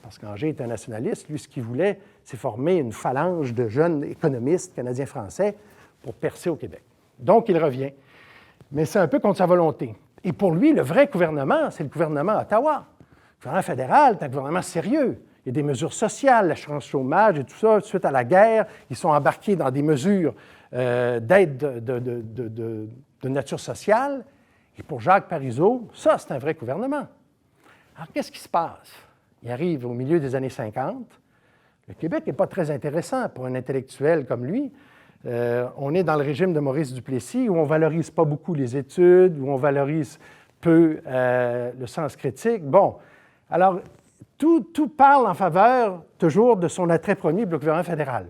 Parce qu'Anger était un nationaliste. Lui, ce qu'il voulait, c'est former une phalange de jeunes économistes canadiens-français pour percer au Québec. Donc, il revient. Mais c'est un peu contre sa volonté. Et pour lui, le vrai gouvernement, c'est le gouvernement à Ottawa. Le gouvernement fédéral, c'est un gouvernement sérieux. Il y a des mesures sociales, l'assurance chômage et tout ça. Suite à la guerre, ils sont embarqués dans des mesures d'aide de nature sociale. Et pour Jacques Parizeau, ça, c'est un vrai gouvernement. Alors, qu'est-ce qui se passe? Il arrive au milieu des années 50. Le Québec n'est pas très intéressant pour un intellectuel comme lui. On est dans le régime de Maurice Duplessis où on ne valorise pas beaucoup les études, où on valorise peu le sens critique. Bon, alors, tout parle en faveur toujours de son attrait premier pour le gouvernement fédéral.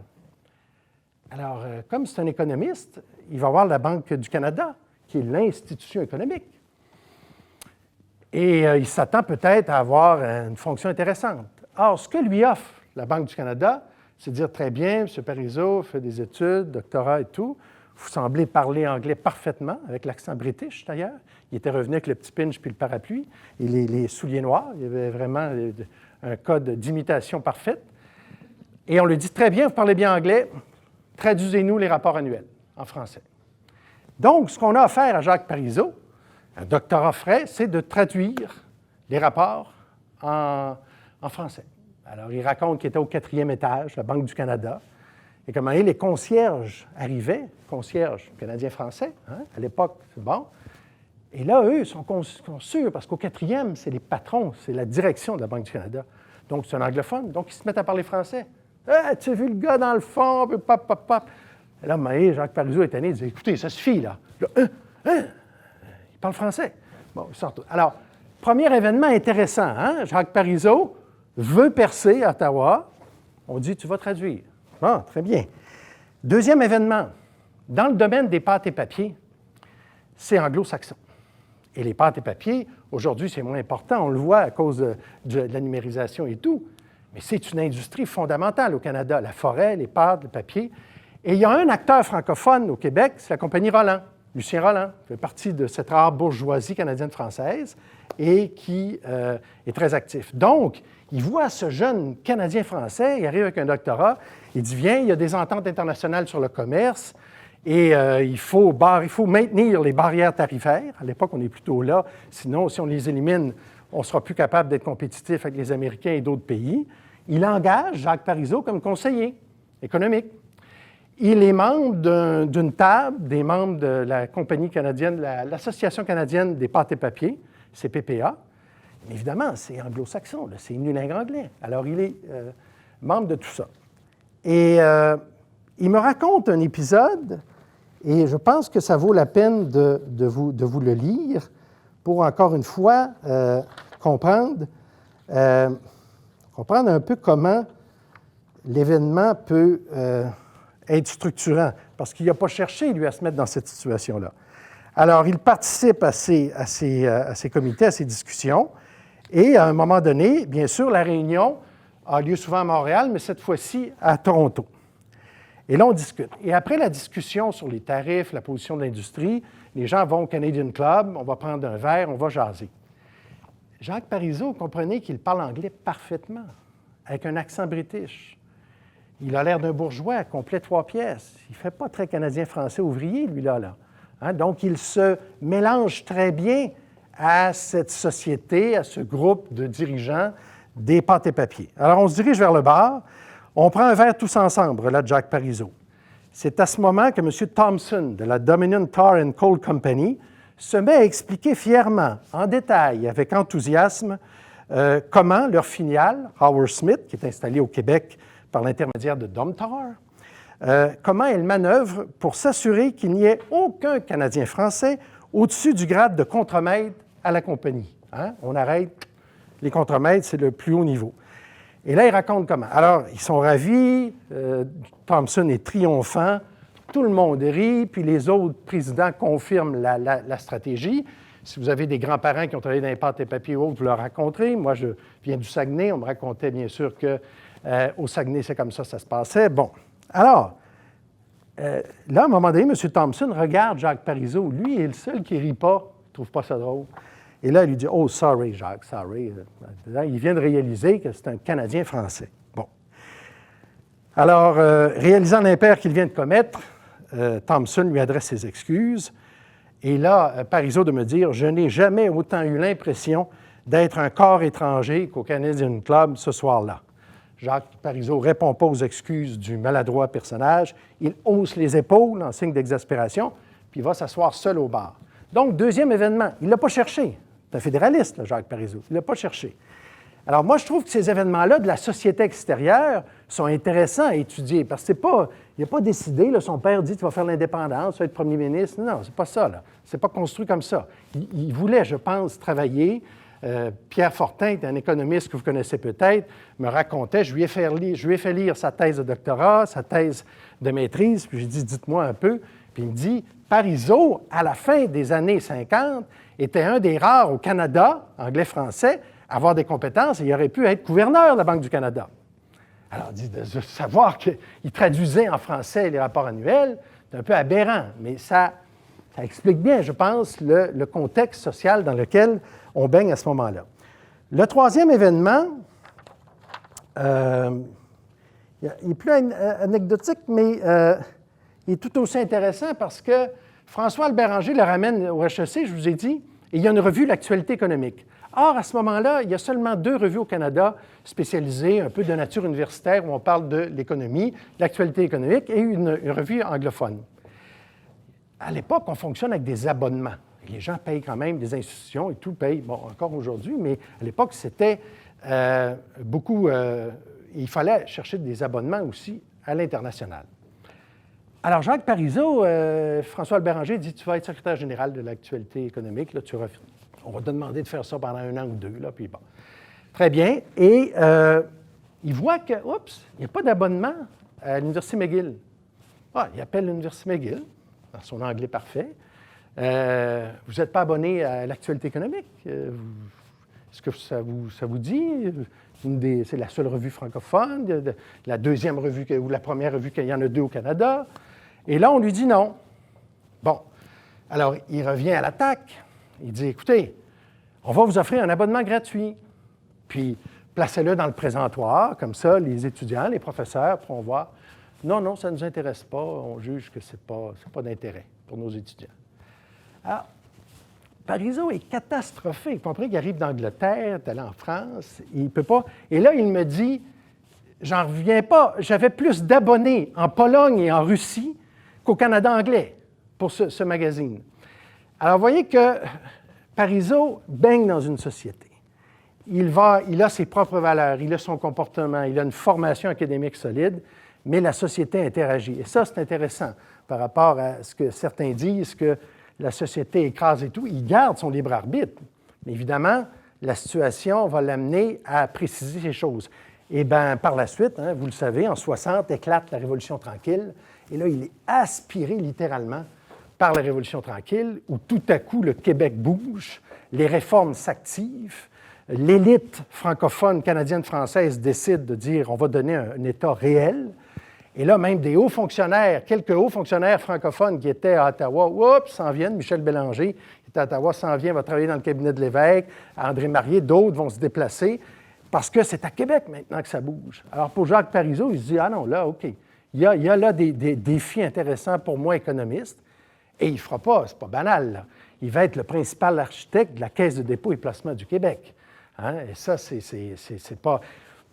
Alors, comme c'est un économiste, il va voir la Banque du Canada, qui est l'institution économique. Et il s'attend peut-être à avoir une fonction intéressante. Or, ce que lui offre la Banque du Canada, c'est de dire très bien, M. Parizeau fait des études, doctorat et tout. Vous semblez parler anglais parfaitement, avec l'accent british d'ailleurs. Il était revenu avec le petit pinch puis le parapluie et les souliers noirs. Il y avait vraiment un code d'imitation parfaite. Et on lui dit très bien, vous parlez bien anglais, traduisez-nous les rapports annuels. en français. Donc, ce qu'on a à faire à Jacques Parizeau, un doctorat frais, c'est de traduire les rapports en français. Alors, il raconte qu'il était au 4e étage, la Banque du Canada, et comment les concierges arrivaient, concierges canadiens-français, hein, à l'époque, c'est bon. Et là, eux, sont sûrs, parce qu'au 4e, c'est les patrons, c'est la direction de la Banque du Canada. Donc, c'est un anglophone, donc ils se mettent à parler français. Hey, tu as vu le gars dans le fond, pop, pop, pop. Et là, Jacques Parizeau est étonné, il dit, écoutez, ça suffit, là. Il parle français. Bon, ils sortent. Alors, premier événement intéressant, hein? Jacques Parizeau veut percer à Ottawa. On dit, tu vas traduire. Bon, très bien. Deuxième événement, dans le domaine des pâtes et papiers, c'est anglo-saxon. Et les pâtes et papiers, aujourd'hui, c'est moins important, on le voit à cause de la numérisation et tout, mais c'est une industrie fondamentale au Canada, la forêt, les pâtes, le papier. Et il y a un acteur francophone au Québec, c'est la compagnie Roland, Lucien Roland, qui fait partie de cette rare bourgeoisie canadienne-française et qui est très actif. Donc, il voit ce jeune Canadien-français, il arrive avec un doctorat, il dit, viens, il y a des ententes internationales sur le commerce et il faut maintenir les barrières tarifaires. À l'époque, on est plutôt là. Sinon, si on les élimine, on ne sera plus capable d'être compétitif avec les Américains et d'autres pays. Il engage Jacques Parizeau comme conseiller économique. Il est membre d'une table des membres de la compagnie canadienne, l'Association canadienne des pâtes et papiers, CPPA. Mais évidemment, c'est anglo-saxon, c'est unilingue anglais. Alors, il est membre de tout ça. Et il me raconte un épisode, et je pense que ça vaut la peine de vous le lire pour, encore une fois, comprendre un peu comment l'événement peut être structurant, parce qu'il n'a pas cherché, lui, à se mettre dans cette situation-là. Alors, il participe à ces comités, à ces discussions, et à un moment donné, bien sûr, la réunion a lieu souvent à Montréal, mais cette fois-ci à Toronto. Et là, on discute. Et après la discussion sur les tarifs, la position de l'industrie, les gens vont au Canadian Club, on va prendre un verre, on va jaser. Jacques Parizeau, comprenez qu'il parle anglais parfaitement, avec un accent british. Il a l'air d'un bourgeois, complet 3 pièces. Il ne fait pas très canadien-français ouvrier, lui-là. Hein? Donc, il se mélange très bien à cette société, à ce groupe de dirigeants des pâtes et papiers. Alors, on se dirige vers le bar. On prend un verre tous ensemble, relate Jacques Parizeau. C'est à ce moment que M. Thompson, de la Dominion Tar and Coal Company, se met à expliquer fièrement, en détail, avec enthousiasme, comment leur filiale, Howard Smith, qui est installée au Québec par l'intermédiaire de Domtar, comment elle manœuvre pour s'assurer qu'il n'y ait aucun Canadien français au-dessus du grade de contremaître à la compagnie. Hein? On arrête, les contremaîtres, c'est le plus haut niveau. Et là, il raconte comment. Alors, ils sont ravis, Thompson est triomphant, tout le monde rit, puis les autres présidents confirment la stratégie. Si vous avez des grands-parents qui ont travaillé dans les pâtes et papiers ou autres, vous leur rencontrez. Moi, je viens du Saguenay, on me racontait bien sûr qu'au Saguenay, c'est comme ça se passait. Bon, alors, là, à un moment donné, M. Thompson regarde Jacques Parizeau. Lui, il est le seul qui ne rit pas, il ne trouve pas ça drôle. Et là, il lui dit « Oh, sorry, Jacques, sorry. » Il vient de réaliser que c'est un Canadien français. Bon. Alors, réalisant l'impair qu'il vient de commettre, Thompson lui adresse ses excuses. Et là, Parizeau de me dire « Je n'ai jamais autant eu l'impression d'être un corps étranger qu'au Canadian Club ce soir-là. » Jacques Parizeau ne répond pas aux excuses du maladroit personnage. Il hausse les épaules en signe d'exaspération, puis il va s'asseoir seul au bar. Donc, deuxième événement, il ne l'a pas cherché. C'est un fédéraliste, là, Jacques Parizeau. Il ne l'a pas cherché. Alors, moi, je trouve que ces événements-là de la société extérieure sont intéressants à étudier, parce qu'il n'a pas décidé, là, son père dit « Tu vas faire l'indépendance, tu vas être premier ministre ». Non, c'est pas ça, là. C'est pas construit comme ça. Il voulait, je pense, travailler. Pierre Fortin, un économiste que vous connaissez peut-être, me racontait, je lui ai fait lire sa thèse de doctorat, sa thèse de maîtrise, puis j'ai dit, dites-moi un peu. Puis il me dit, Parizeau, à la fin des années 50, était un des rares au Canada, anglais-français, à avoir des compétences et il aurait pu être gouverneur de la Banque du Canada. Alors, il dit, de savoir qu'il traduisait en français les rapports annuels, c'est un peu aberrant, mais ça explique bien, je pense, le contexte social dans lequel on baigne à ce moment-là. Le troisième événement, il est plus anecdotique, mais il est tout aussi intéressant parce que François-Albert Béranger le ramène au HEC, je vous ai dit, et il y a une revue, l'Actualité économique. Or, à ce moment-là, il y a seulement 2 revues au Canada spécialisées, un peu de nature universitaire, où on parle de l'économie, l'Actualité économique, et une revue anglophone. À l'époque, on fonctionne avec des abonnements. Les gens payent quand même, des institutions et tout payent, bon, encore aujourd'hui, mais à l'époque, c'était beaucoup... il fallait chercher des abonnements aussi à l'international. Alors, Jacques Parizeau, François-Albert Béranger dit, tu vas être secrétaire général de l'Actualité économique, là, on va te demander de faire ça pendant 1 an ou 2, là, puis bon. Très bien. Et il voit que, oups, il n'y a pas d'abonnement à l'Université McGill. Ah, il appelle l'Université McGill, dans son anglais parfait. Vous n'êtes pas abonné à l'Actualité économique? Est-ce que ça vous dit? C'est la seule revue francophone, la deuxième revue, ou la première revue qu'il y en a 2 au Canada. Et là, on lui dit non. Bon. Alors, il revient à l'attaque. Il dit, écoutez, on va vous offrir un abonnement gratuit. Puis, placez-le dans le présentoir, comme ça, les étudiants, les professeurs pourront voir. Non, ça ne nous intéresse pas. On juge que ce n'est pas d'intérêt pour nos étudiants. Alors, Parizeau est catastrophé. Vous comprenez qu'il arrive d'Angleterre, est allé en France, il ne peut pas. Et là, il me dit, j'en reviens pas, j'avais plus d'abonnés en Pologne et en Russie qu'au Canada anglais pour ce magazine. Alors, vous voyez que Parizeau baigne dans une société. Il a ses propres valeurs, il a son comportement, il a une formation académique solide, mais la société interagit. Et ça, c'est intéressant par rapport à ce que certains disent, que la société écrase et tout. Il garde son libre arbitre. Mais évidemment, la situation va l'amener à préciser ces choses. Et bien, par la suite, vous le savez, en 60, éclate la Révolution tranquille. Et là, il est aspiré littéralement par la Révolution tranquille, où tout à coup, le Québec bouge, les réformes s'activent, l'élite francophone canadienne-française décide de dire on va donner un État réel. Et là, même des hauts fonctionnaires, quelques hauts fonctionnaires francophones qui étaient à Ottawa, oups, s'en viennent. Michel Bélanger, qui est à Ottawa, s'en vient, va travailler dans le cabinet de l'évêque. André Marié, d'autres vont se déplacer parce que c'est à Québec maintenant que ça bouge. Alors, pour Jacques Parizeau, il se dit, ah non, là, OK, il y a là des défis intéressants pour moi, économiste, et il ne fera pas, c'est pas banal, là. Il va être le principal architecte de la Caisse de dépôt et placement du Québec. Et ça, c'est pas...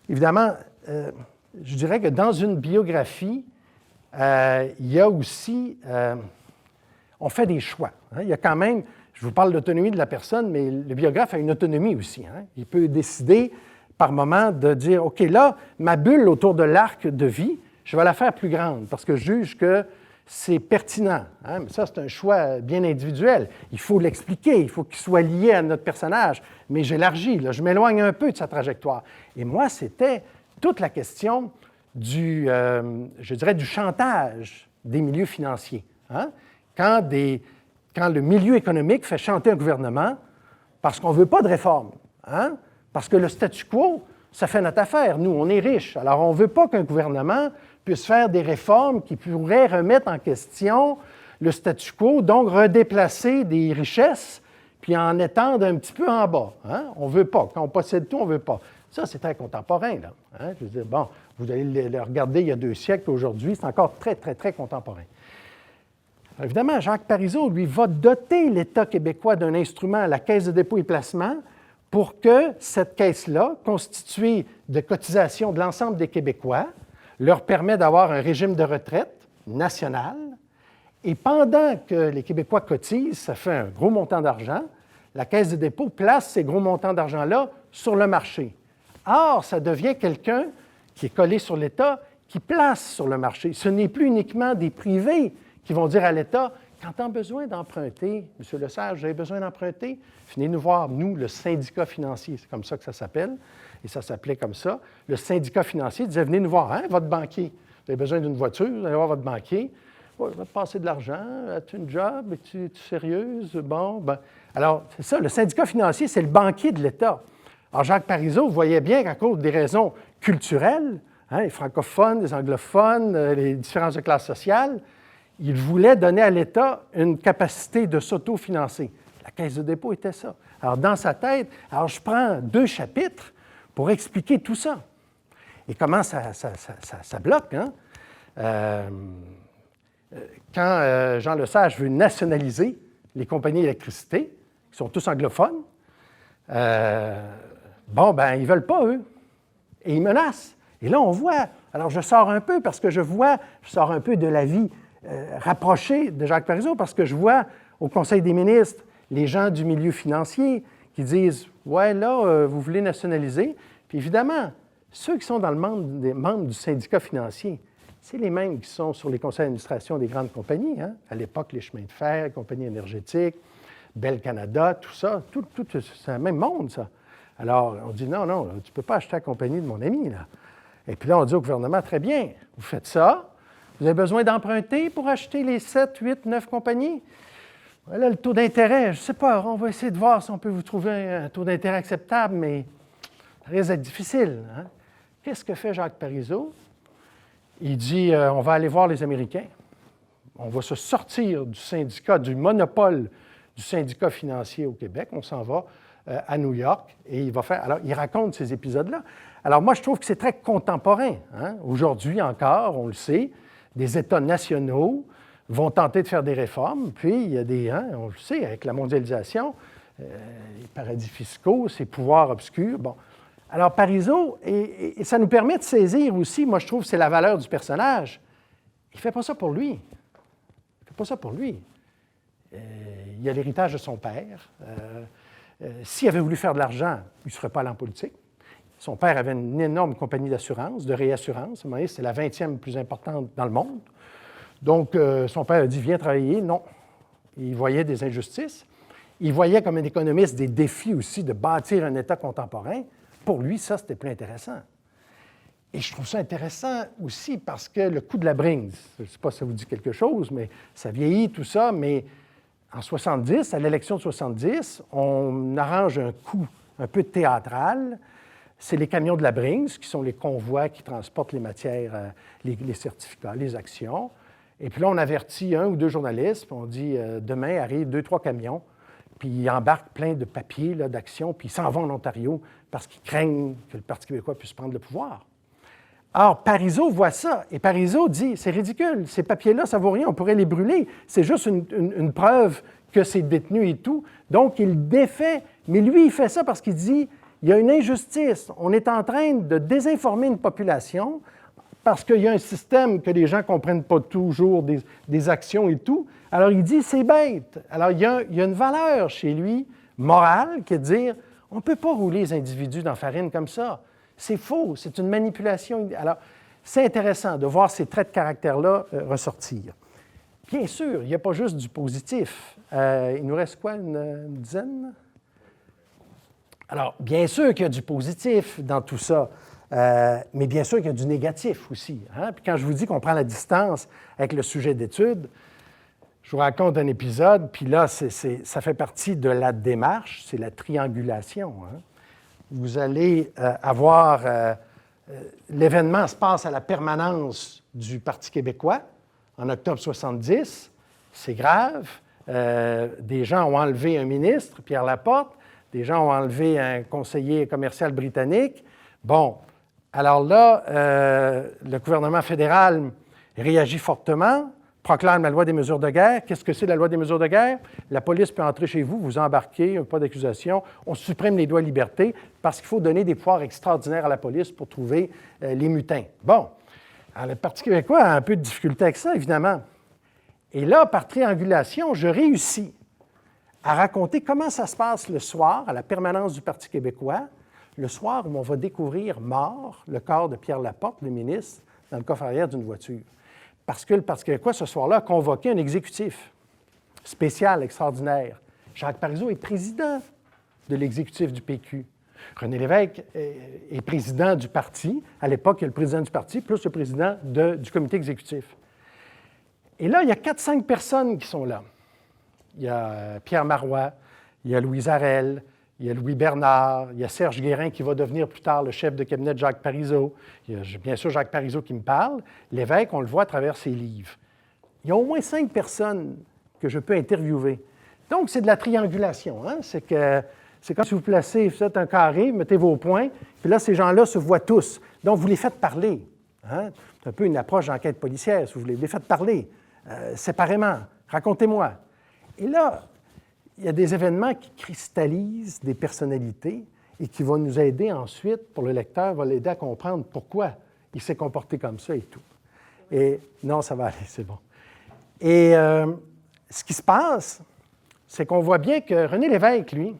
Évidemment, je dirais que dans une biographie, il y a aussi... on fait des choix. Il y a quand même... Je vous parle d'autonomie de la personne, mais le biographe a une autonomie aussi. Il peut décider par moment de dire, OK, là, ma bulle autour de l'arc de vie, je vais la faire plus grande parce que je juge que c'est pertinent. Mais ça, c'est un choix bien individuel. Il faut l'expliquer, il faut qu'il soit lié à notre personnage, mais j'élargis, là, je m'éloigne un peu de sa trajectoire. Et moi, c'était toute la question du chantage des milieux financiers. Quand le milieu économique fait chanter un gouvernement parce qu'on ne veut pas de réforme, parce que le statu quo, ça fait notre affaire. Nous, on est riches. Alors, on ne veut pas qu'un gouvernement puisse faire des réformes qui pourraient remettre en question le statu quo, donc redéplacer des richesses, puis en étendre un petit peu en bas. On ne veut pas. Quand on possède tout, on ne veut pas. Ça, c'est très contemporain, là. Je veux dire, bon, vous allez le regarder il y a 2 siècles, aujourd'hui, c'est encore très, très, très contemporain. Alors, évidemment, Jacques Parizeau, lui, va doter l'État québécois d'un instrument, la Caisse de dépôt et placement, pour que cette caisse-là, constituée de cotisations de l'ensemble des Québécois, leur permet d'avoir un régime de retraite national. Et pendant que les Québécois cotisent, ça fait un gros montant d'argent, la Caisse de dépôt place ces gros montants d'argent-là sur le marché. Or, ça devient quelqu'un qui est collé sur l'État, qui place sur le marché. Ce n'est plus uniquement des privés qui vont dire à l'État, quand tu as besoin d'emprunter, M. Lesage, vous avez besoin d'emprunter, venez nous voir, nous, le syndicat financier, c'est comme ça que ça s'appelle, et ça s'appelait comme ça. Le syndicat financier disait, venez nous voir, votre banquier, vous avez besoin d'une voiture, vous allez voir votre banquier, il va te passer de l'argent, as-tu une job, es-tu sérieuse? Bon, ben. Alors, c'est ça, le syndicat financier, c'est le banquier de l'État. Alors, Jacques Parizeau voyait bien qu'à cause des raisons culturelles, les francophones, les anglophones, les différences de classe sociale, il voulait donner à l'État une capacité de s'autofinancer. La Caisse de dépôt était ça. Alors, dans sa tête, je prends 2 chapitres pour expliquer tout ça. Et comment ça bloque, quand Jean Lesage veut nationaliser les compagnies d'électricité, qui sont tous anglophones, ils ne veulent pas, eux. Et ils menacent. Et là, on voit, alors je sors un peu parce que je sors un peu de la vie rapprochée de Jacques Parizeau, parce que je vois au Conseil des ministres les gens du milieu financier qui disent « Ouais, là, vous voulez nationaliser. » Puis évidemment, ceux qui sont dans des membres du syndicat financier, c'est les mêmes qui sont sur les conseils d'administration des grandes compagnies. Hein? À l'époque, les chemins de fer, les compagnies énergétiques, Bell Canada, tout ça, c'est le même monde, ça. Alors, on dit non, tu ne peux pas acheter la compagnie de mon ami, là. Et puis là, on dit au gouvernement, très bien, vous faites ça, vous avez besoin d'emprunter pour acheter les 7, 8, 9 compagnies. Là, le taux d'intérêt, je ne sais pas, on va essayer de voir si on peut vous trouver un taux d'intérêt acceptable, mais ça risque d'être difficile. Hein? Qu'est-ce que fait Jacques Parizeau? Il dit, on va aller voir les Américains. On va se sortir du syndicat, du monopole du syndicat financier au Québec. On s'en va à New York et il va faire... Alors, il raconte ces épisodes-là. Alors, moi, je trouve que c'est très contemporain. Hein? Aujourd'hui encore, on le sait, des États nationaux vont tenter de faire des réformes, puis il y a des... Hein, on le sait, avec la mondialisation, les paradis fiscaux, ces pouvoirs obscurs. Bon. Alors, Parizeau, et ça nous permet de saisir aussi, moi, je trouve, c'est la valeur du personnage. Il ne fait pas ça pour lui. Il ne fait pas ça pour lui. Il y a l'héritage de son père. S'il avait voulu faire de l'argent, il ne serait pas allé en politique. Son père avait une énorme compagnie d'assurance, de réassurance. C'est la 20e plus importante dans le monde. Donc, son père a dit, viens travailler. Non. Il voyait des injustices. Il voyait comme un économiste des défis aussi de bâtir un État contemporain. Pour lui, ça, c'était plus intéressant. Et je trouve ça intéressant aussi parce que le coup de la Brings, je ne sais pas si ça vous dit quelque chose, mais ça vieillit, tout ça, mais en 70, à l'élection de 70, on arrange un coup un peu théâtral. C'est les camions de la Brings, qui sont les convois qui transportent les matières, les certificats, les actions. Et puis là, on avertit un ou deux journalistes, puis on dit demain arrivent 2-3 camions, puis ils embarquent plein de papiers d'actions, puis ils s'en vont en Ontario parce qu'ils craignent que le Parti québécois puisse prendre le pouvoir. Or, Parizeau voit ça, et Parizeau dit, c'est ridicule, ces papiers-là, ça ne vaut rien, on pourrait les brûler. C'est juste une preuve que c'est détenu et tout. Donc, il défait, mais lui, il fait ça parce qu'il dit, il y a une injustice. On est en train de désinformer une population parce qu'il y a un système que les gens ne comprennent pas toujours, des actions et tout. Alors, il dit, c'est bête. Alors, il y a une valeur chez lui, morale, qui est de dire, on ne peut pas rouler les individus dans la farine comme ça. C'est faux, c'est une manipulation. Alors, c'est intéressant de voir ces traits de caractère-là ressortir. Bien sûr, il n'y a pas juste du positif. Il nous reste quoi, une dizaine? Alors, bien sûr qu'il y a du positif dans tout ça, mais bien sûr qu'il y a du négatif aussi. Hein? Puis quand je vous dis qu'on prend la distance avec le sujet d'étude, je vous raconte un épisode, puis là, ça fait partie de la démarche, c'est la triangulation. Hein? Vous allez avoir... l'événement se passe à la permanence du Parti québécois en octobre 70. C'est grave. Des gens ont enlevé un ministre, Pierre Laporte. Des gens ont enlevé un conseiller commercial britannique. Bon, alors là, le gouvernement fédéral réagit fortement, proclame la loi des mesures de guerre. Qu'est-ce que c'est la loi des mesures de guerre? La police peut entrer chez vous, vous embarquez, pas d'accusation. On supprime les droits et libertés parce qu'il faut donner des pouvoirs extraordinaires à la police pour trouver les mutins. Bon, alors le Parti québécois a un peu de difficulté avec ça, évidemment. Et là, par triangulation, je réussis à raconter comment ça se passe le soir à la permanence du Parti québécois, le soir où on va découvrir mort le corps de Pierre Laporte, le ministre, dans le coffre arrière d'une voiture. Parce que le Parti québécois, ce soir-là, a convoqué un exécutif spécial, extraordinaire. Jacques Parizeau est président de l'exécutif du PQ. René Lévesque est président du parti. À l'époque, il y a le président du parti, plus le président du comité exécutif. Et là, il y a 4-5 personnes qui sont là. Il y a Pierre Marois, il y a Louise Arel, il y a Louis Bernard, il y a Serge Guérin qui va devenir plus tard le chef de cabinet de Jacques Parizeau. Il y a bien sûr Jacques Parizeau qui me parle. Lévesque, on le voit à travers ses livres. Il y a au moins 5 personnes que je peux interviewer. Donc, c'est de la triangulation. Hein? C'est comme si vous faites un carré, mettez vos points, puis là, ces gens-là se voient tous. Donc, vous les faites parler. Hein? C'est un peu une approche d'enquête policière, si vous voulez. Vous les faites parler. séparément. Racontez-moi. Et là, il y a des événements qui cristallisent des personnalités et qui vont nous aider ensuite, pour le lecteur, va l'aider à comprendre pourquoi il s'est comporté comme ça et tout. Et non, ça va aller, c'est bon. Et ce qui se passe, c'est qu'on voit bien que René Lévesque, lui,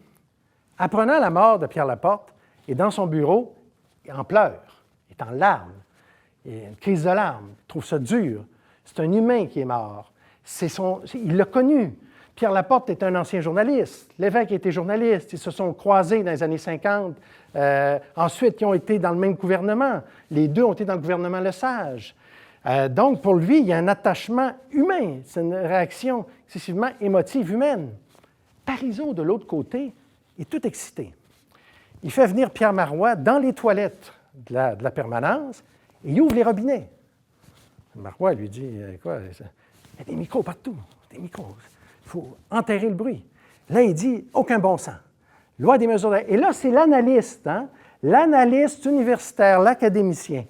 apprenant la mort de Pierre Laporte, est dans son bureau, il en pleure, il est en larmes, il a une crise de larmes, il trouve ça dur. C'est un humain qui est mort. Il l'a connu. Pierre Laporte est un ancien journaliste. Lévesque était journaliste. Ils se sont croisés dans les années 50. Ensuite, ils ont été dans le même gouvernement. Les deux ont été dans le gouvernement Lesage. Donc, pour lui, il y a un attachement humain. C'est une réaction excessivement émotive humaine. Parizeau, de l'autre côté, est tout excité. Il fait venir Pierre Marois dans les toilettes de la permanence et il ouvre les robinets. Marois lui dit, quoi, il y a des micros partout, des micros. Il faut enterrer le bruit. Là, il dit, aucun bon sens. Loi des mesures de... Et là, c'est l'analyste, l'analyste universitaire, l'académicien.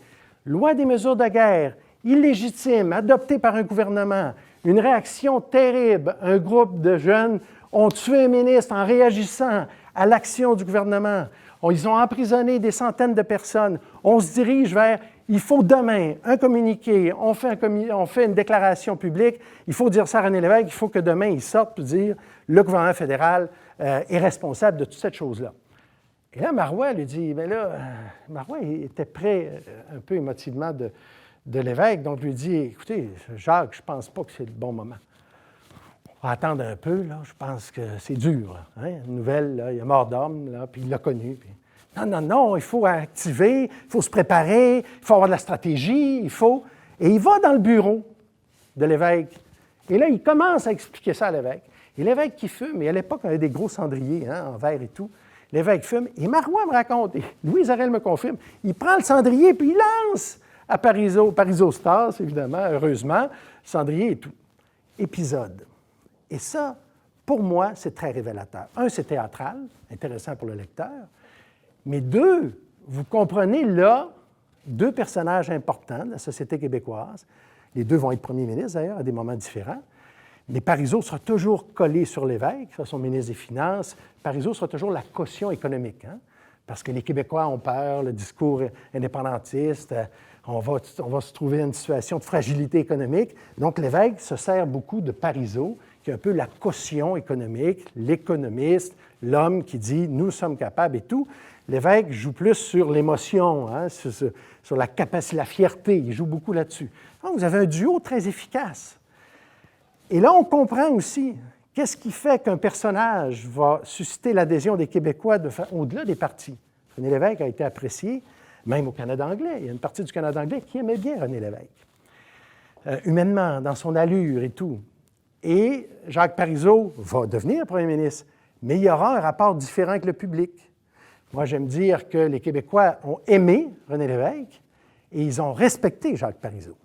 Loi des mesures de guerre, illégitime, adoptée par un gouvernement, une réaction terrible. Un groupe de jeunes ont tué un ministre en réagissant à l'action du gouvernement. Ils ont emprisonné des centaines de personnes. On se dirige vers, il faut demain un communiqué, on fait une déclaration publique, il faut dire ça à René Lévesque, il faut que demain il sorte pour dire le gouvernement fédéral est responsable de toute cette chose-là. Et là, Marois lui dit, bien là, Marois était près un peu émotivement de Lévesque, donc lui dit, écoutez, Jacques, je ne pense pas que c'est le bon moment. On va attendre un peu, là, je pense que c'est dur. Hein? Une nouvelle, là, il y a mort d'homme, là, puis il l'a connu. Puis... Non, il faut activer, il faut se préparer, il faut avoir de la stratégie, il faut... Et il va dans le bureau de Lévesque. Et là, il commence à expliquer ça à Lévesque. Et Lévesque qui fume, et à l'époque, on avait des gros cendriers en verre et tout. Lévesque fume, et Marois me raconte, et Louise Arel me confirme, il prend le cendrier, puis il lance à Parizeau Stas, évidemment, heureusement, cendrier et tout. Épisode. Et ça, pour moi, c'est très révélateur. Un, c'est théâtral, intéressant pour le lecteur. Mais deux, vous comprenez là deux personnages importants de la société québécoise. Les deux vont être premiers ministres, d'ailleurs, à des moments différents. Mais Parizeau sera toujours collé sur Lévesque, son ministre des Finances. Parizeau sera toujours la caution économique, parce que les Québécois ont peur, le discours indépendantiste, on va se trouver dans une situation de fragilité économique. Donc, Lévesque se sert beaucoup de Parizeau, qui est un peu la caution économique, l'économiste, l'homme qui dit « nous sommes capables » et tout. Lévesque joue plus sur l'émotion, sur la capacité, la fierté, il joue beaucoup là-dessus. Donc, vous avez un duo très efficace. Et là, on comprend aussi qu'est-ce qui fait qu'un personnage va susciter l'adhésion des Québécois au-delà des partis. René Lévesque a été apprécié, même au Canada anglais. Il y a une partie du Canada anglais qui aimait bien René Lévesque, humainement, dans son allure et tout. Et Jacques Parizeau va devenir premier ministre, mais il y aura un rapport différent avec le public. Moi, j'aime dire que les Québécois ont aimé René Lévesque et ils ont respecté Jacques Parizeau.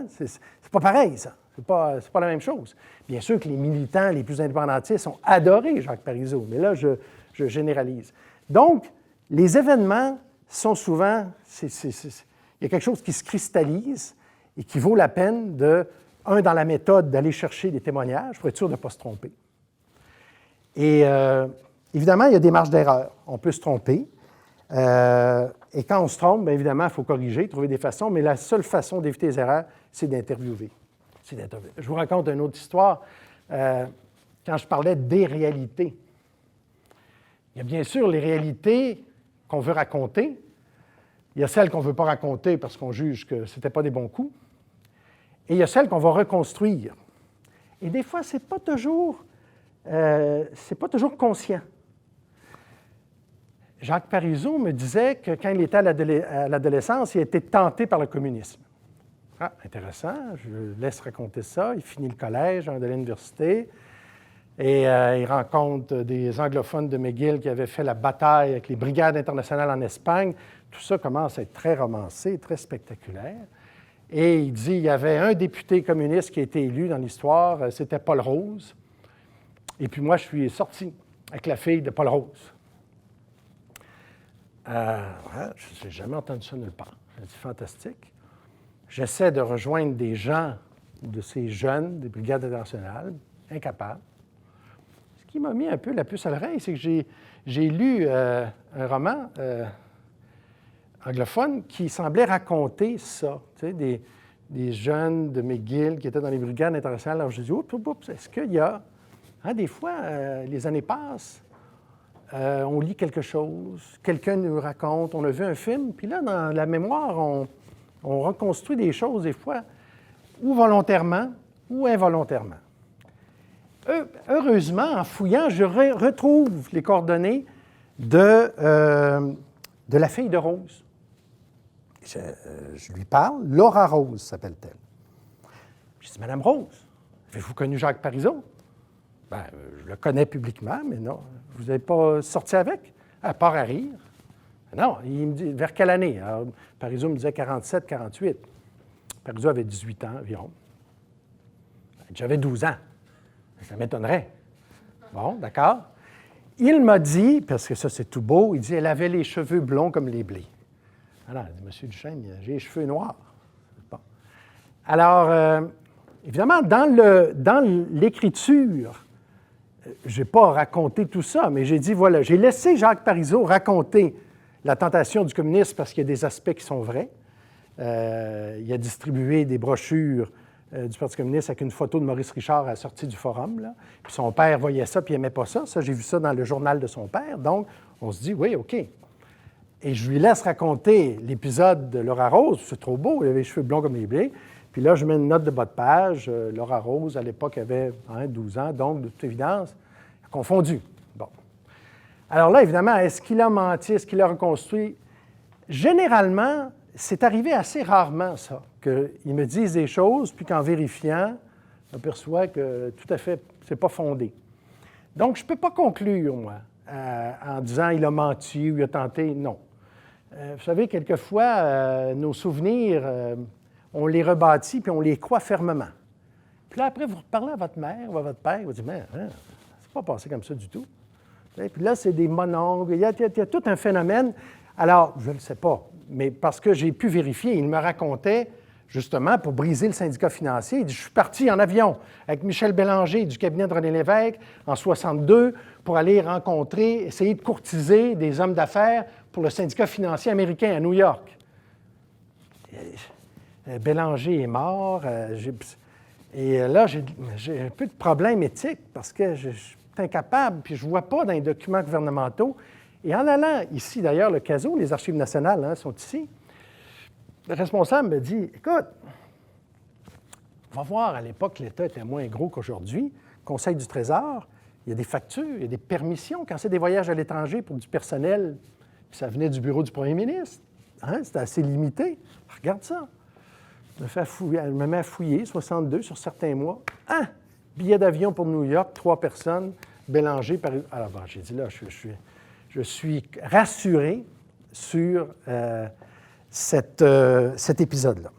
C'est pas pareil, ça. C'est pas la même chose. Bien sûr que les militants les plus indépendantistes ont adoré Jacques Parizeau, mais là, je généralise. Donc, les événements sont souvent... il y a quelque chose qui se cristallise et qui vaut la peine dans la méthode, d'aller chercher des témoignages pour être sûr de ne pas se tromper. Et évidemment, il y a des marges d'erreur. On peut se tromper. Et quand on se trompe, bien évidemment, il faut corriger, trouver des façons, mais la seule façon d'éviter les erreurs, c'est d'interviewer. Je vous raconte une autre histoire. Quand je parlais des réalités, il y a bien sûr les réalités qu'on veut raconter. Il y a celles qu'on ne veut pas raconter parce qu'on juge que ce n'était pas des bons coups. Et il y a celles qu'on va reconstruire. Et des fois, ce n'est pas toujours conscient. Jacques Parizeau me disait que quand il était à l'adolescence, il a été tenté par le communisme. Ah, intéressant, je laisse raconter ça. Il finit le collège, de l'université, et il rencontre des anglophones de McGill qui avaient fait la bataille avec les brigades internationales en Espagne. Tout ça commence à être très romancé, très spectaculaire. Et il dit qu'il y avait un député communiste qui a été élu dans l'histoire, c'était Paul Rose. Et puis moi, je suis sorti avec la fille de Paul Rose. Je n'ai jamais entendu ça nulle part. J'ai dit, fantastique. J'essaie de rejoindre des gens de ces jeunes des brigades internationales, incapables. Ce qui m'a mis un peu la puce à l'oreille, c'est que j'ai lu un roman anglophone qui semblait raconter ça, tu sais, des jeunes de McGill qui étaient dans les brigades internationales. Alors je dis, oups, est-ce qu'il y a... Hein, des fois, les années passent, on lit quelque chose, quelqu'un nous raconte, on a vu un film, puis là, dans la mémoire, on reconstruit des choses, des fois, ou volontairement ou involontairement. Heureusement, en fouillant, je retrouve les coordonnées de la fille de Rose. Je lui parle, Laura Rose s'appelle-t-elle. Je dis, Madame Rose, avez-vous connu Jacques Parizeau? Ben, je le connais publiquement, mais non. Vous n'avez pas sorti avec? À part à rire. Non, il me dit, vers quelle année? Alors, Parizeau me disait 47, 48. Parizeau avait 18 ans environ. J'avais 12 ans. Ça m'étonnerait. Bon, d'accord. Il m'a dit, parce que ça c'est tout beau, il dit, elle avait les cheveux blonds comme les blés. Alors, il dit, Monsieur Duchesne, j'ai les cheveux noirs. Bon. Alors, évidemment, dans l'écriture, je n'ai pas raconté tout ça, mais j'ai dit, voilà, j'ai laissé Jacques Parizeau raconter la tentation du communisme parce qu'il y a des aspects qui sont vrais. Il a distribué des brochures du Parti communiste avec une photo de Maurice Richard à la sortie du forum. Là. Puis son père voyait ça, puis il n'aimait pas ça. Ça, j'ai vu ça dans le journal de son père. Donc, on se dit, oui, OK. Et je lui laisse raconter l'épisode de Laura Rose. C'est trop beau, il avait les cheveux blonds comme les blés. Puis là, je mets une note de bas de page. Laura Rose, à l'époque, avait 12 ans, donc, de toute évidence, confondu. Bon. Alors là, évidemment, est-ce qu'il a menti? Est-ce qu'il a reconstruit? Généralement, c'est arrivé assez rarement, ça, qu'ils me disent des choses, puis qu'en vérifiant, on aperçoit que tout à fait, c'est pas fondé. Donc, je ne peux pas conclure, moi, en disant il a menti ou il a tenté. Non. Vous savez, quelquefois, nos souvenirs, on les rebâtit, puis on les croit fermement. Puis là, après, vous reparlez à votre mère ou à votre père, vous dites, mais hein, c'est pas passé comme ça du tout. Et puis là, c'est des mononcles, il y a tout un phénomène. Alors, je ne sais pas, mais parce que j'ai pu vérifier, il me racontait, justement, pour briser le syndicat financier, il dit, je suis parti en avion avec Michel Bélanger du cabinet de René Lévesque en 62 pour aller rencontrer, essayer de courtiser des hommes d'affaires pour le syndicat financier américain à New York. Bélanger est mort, et là, j'ai un peu de problème éthique parce que je suis incapable, puis je ne vois pas dans les documents gouvernementaux. Et en allant ici, d'ailleurs, le CASO, les archives nationales sont ici, le responsable me dit, écoute, on va voir, à l'époque, l'État était moins gros qu'aujourd'hui. Conseil du Trésor, il y a des factures, il y a des permissions. Quand c'est des voyages à l'étranger pour du personnel, ça venait du bureau du premier ministre. Hein? C'était assez limité. Regarde ça. Je me mets à fouiller, 62 sur certains mois. Ah! Billet d'avion pour New York, 3 personnes, Bélanger. Alors, bon, j'ai dit là, je suis rassuré sur cet épisode-là.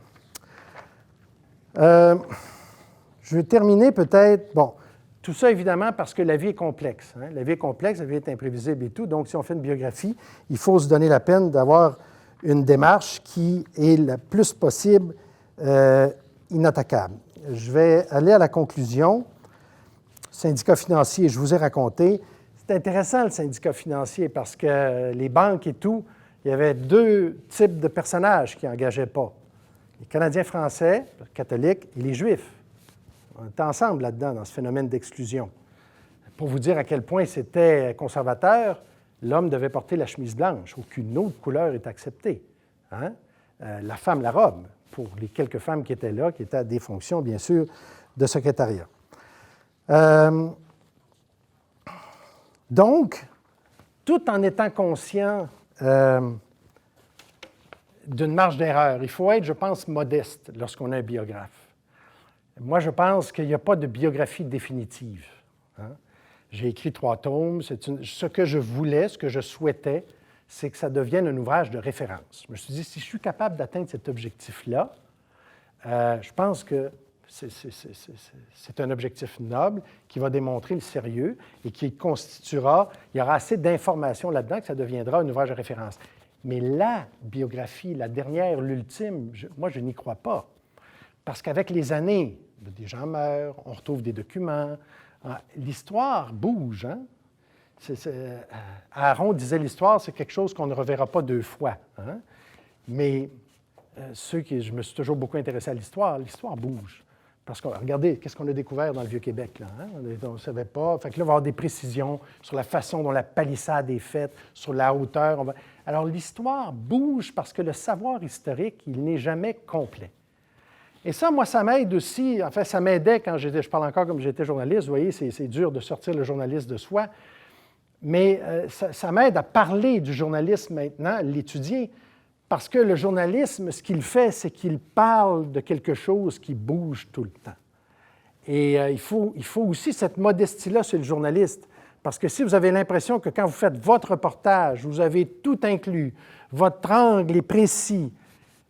Je vais terminer peut-être, bon, tout ça évidemment parce que la vie est complexe. Hein? La vie est complexe, la vie est imprévisible et tout. Donc, si on fait une biographie, il faut se donner la peine d'avoir une démarche qui est le plus possible inattaquable. Je vais aller à la conclusion. Syndicat financier, je vous ai raconté. C'est intéressant, le syndicat financier, parce que les banques et tout, il y avait 2 types de personnages qui n'engageaient pas. Les Canadiens français, les catholiques, et les Juifs. On était ensemble là-dedans, dans ce phénomène d'exclusion. Pour vous dire à quel point c'était conservateur, l'homme devait porter la chemise blanche. Aucune autre couleur est acceptée. Hein? La femme, la robe, pour les quelques femmes qui étaient là, qui étaient à des fonctions, bien sûr, de secrétariat. Donc, tout en étant conscient d'une marge d'erreur, il faut être, je pense, modeste lorsqu'on est un biographe. Moi, je pense qu'il n'y a pas de biographie définitive. Hein? J'ai écrit 3 tomes. Ce que je voulais, ce que je souhaitais, c'est que ça devienne un ouvrage de référence. Je me suis dit, si je suis capable d'atteindre cet objectif-là, je pense que c'est un objectif noble qui va démontrer le sérieux et qui constituera, il y aura assez d'informations là-dedans que ça deviendra un ouvrage de référence. Mais la biographie, la dernière, l'ultime, moi, je n'y crois pas. Parce qu'avec les années, des gens meurent, on retrouve des documents. L'histoire bouge. Hein? Aaron disait l'histoire, c'est quelque chose qu'on ne reverra pas deux fois. Hein? Mais je me suis toujours beaucoup intéressé à l'histoire bouge. Parce que, regardez, qu'est-ce qu'on a découvert dans le Vieux-Québec, là, hein? On ne savait pas. Fait que là, on va avoir des précisions sur la façon dont la palissade est faite, sur la hauteur. Alors, l'histoire bouge parce que le savoir historique, il n'est jamais complet. Et ça, moi, ça m'aide aussi. En fait, ça m'aidait quand je parle encore comme j'étais journaliste. Vous voyez, c'est dur de sortir le journaliste de soi. Mais ça m'aide à parler du journalisme maintenant, l'étudier. Parce que le journalisme, ce qu'il fait, c'est qu'il parle de quelque chose qui bouge tout le temps. Et il faut aussi cette modestie-là sur le journaliste. Parce que si vous avez l'impression que quand vous faites votre reportage, vous avez tout inclus, votre angle est précis,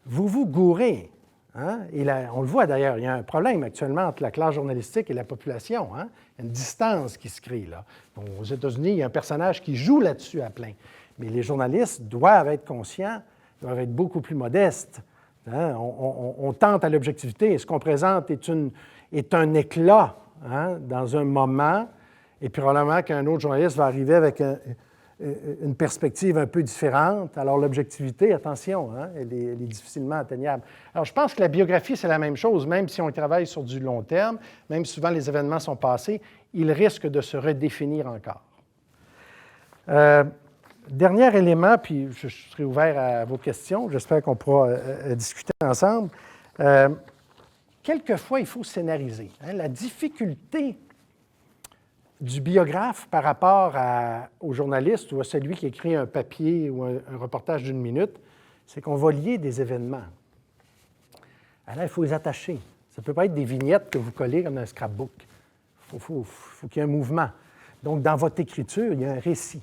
vous vous gourrez. Hein? Et là, on le voit d'ailleurs, il y a un problème actuellement entre la classe journalistique et la population. Hein? Il y a une distance qui se crée là. Bon, aux États-Unis, il y a un personnage qui joue là-dessus à plein. Mais les journalistes doivent être conscients, doivent être beaucoup plus modestes. Hein? On tente à l'objectivité et ce qu'on présente est un éclat hein, dans un moment, et probablement qu'un autre journaliste va arriver avec une perspective un peu différente. Alors l'objectivité, attention, hein, elle est difficilement atteignable. Alors je pense que la biographie, c'est la même chose, même si on travaille sur du long terme, même si souvent les événements sont passés, il risque de se redéfinir encore. Dernier élément, puis je serai ouvert à vos questions, j'espère qu'on pourra discuter ensemble. Quelquefois, il faut scénariser. Hein, la difficulté du biographe par rapport au journaliste ou à celui qui écrit un papier ou un reportage d'une minute, c'est qu'on va lier des événements. Alors, il faut les attacher. Ça ne peut pas être des vignettes que vous collez comme dans un scrapbook. Il faut qu'il y ait un mouvement. Donc, dans votre écriture, il y a un récit.